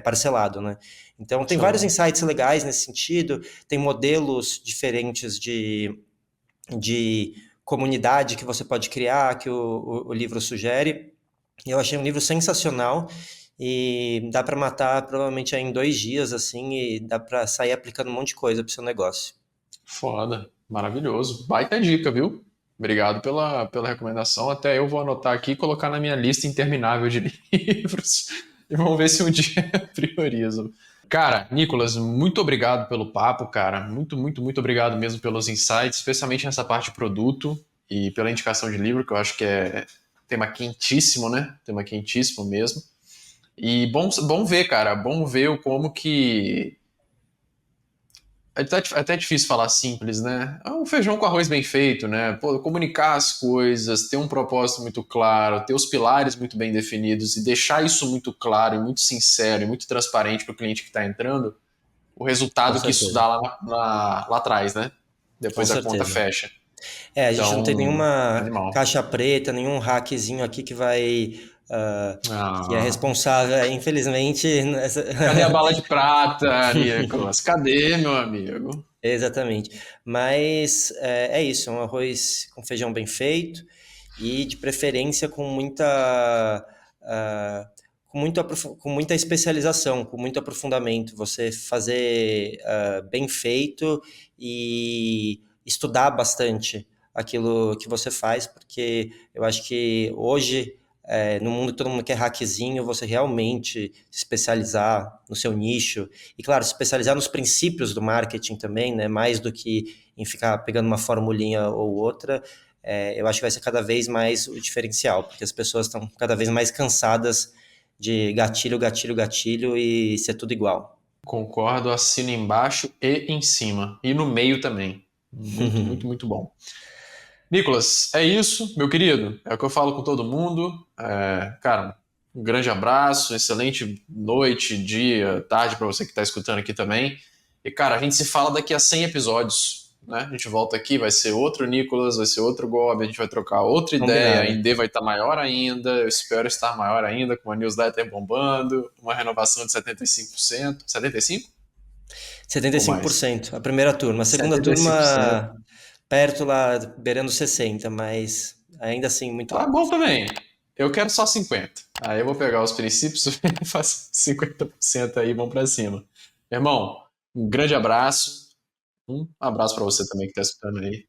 parcelado, né? Então, tem vários Show. insights legais nesse sentido, tem modelos diferentes de comunidade que você pode criar, que o livro sugere. Eu achei um livro sensacional e dá para matar provavelmente aí em 2 dias, assim, e dá para sair aplicando um monte de coisa para o seu negócio. Foda. Maravilhoso. Baita dica, viu? Obrigado pela recomendação. Até eu vou anotar aqui e colocar na minha lista interminável de livros. E vamos ver se um dia eu priorizo. Cara, Nicolas, muito obrigado pelo papo, cara. Muito, muito, muito obrigado mesmo pelos insights, especialmente nessa parte de produto e pela indicação de livro, que eu acho que é tema quentíssimo, né? Tema quentíssimo mesmo. E bom ver, cara. Bom ver o como que é até difícil falar simples, né? É um feijão com arroz bem feito, né? Pô, comunicar as coisas, ter um propósito muito claro, ter os pilares muito bem definidos e deixar isso muito claro e muito sincero e muito transparente para o cliente que está entrando, o Com resultado que isso certeza, dá lá atrás, né? com Depois a conta certeza. fecha. É, a gente não tem Então, nenhuma animal. caixa preta, nenhum hackzinho aqui que vai, que é Ah, responsável, infelizmente, cadê a bala de prata, Nicolas? Cadê, meu amigo? exatamente. Mas é isso, é um arroz com feijão bem feito e de preferência com muita especialização, com muito aprofundamento. Você fazer bem feito e estudar bastante aquilo que você faz, porque eu acho que hoje no mundo que todo mundo quer hackzinho, você realmente se especializar no seu nicho e, claro, se especializar nos princípios do marketing também, né? Mais do que em ficar pegando uma formulinha ou outra, eu acho que vai ser cada vez mais o diferencial, porque as pessoas estão cada vez mais cansadas de gatilho, gatilho, gatilho e ser tudo igual. Concordo, assino embaixo e em cima. E no meio também. Muito, muito, muito bom. Nicolas, é isso, meu querido. É o que eu falo com todo mundo. Cara, um grande abraço, excelente noite, dia, tarde para você que está escutando aqui também. E, cara, a gente se fala daqui a 100 episódios, né? A gente volta aqui, vai ser outro Nicolas, vai ser outro Gob, a gente vai trocar outra ideia, a Combinado. Indê vai estar maior ainda, eu espero estar maior ainda, com a newsletter bombando, uma renovação de 75%. 75%? setenta e Ou cinco por mais? cento a primeira turma. A segunda 75%. turma, perto lá, beirando 60, mas ainda assim muito Tá bom alto. também. Eu quero só 50. Aí eu vou pegar os princípios e faço 50% aí, vamos pra cima. Irmão, um grande abraço. Um abraço pra você também que tá escutando aí.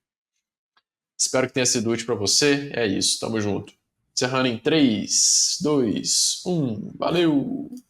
Espero que tenha sido útil pra você. É isso, tamo junto. Encerrando em 3, 2, 1. Valeu!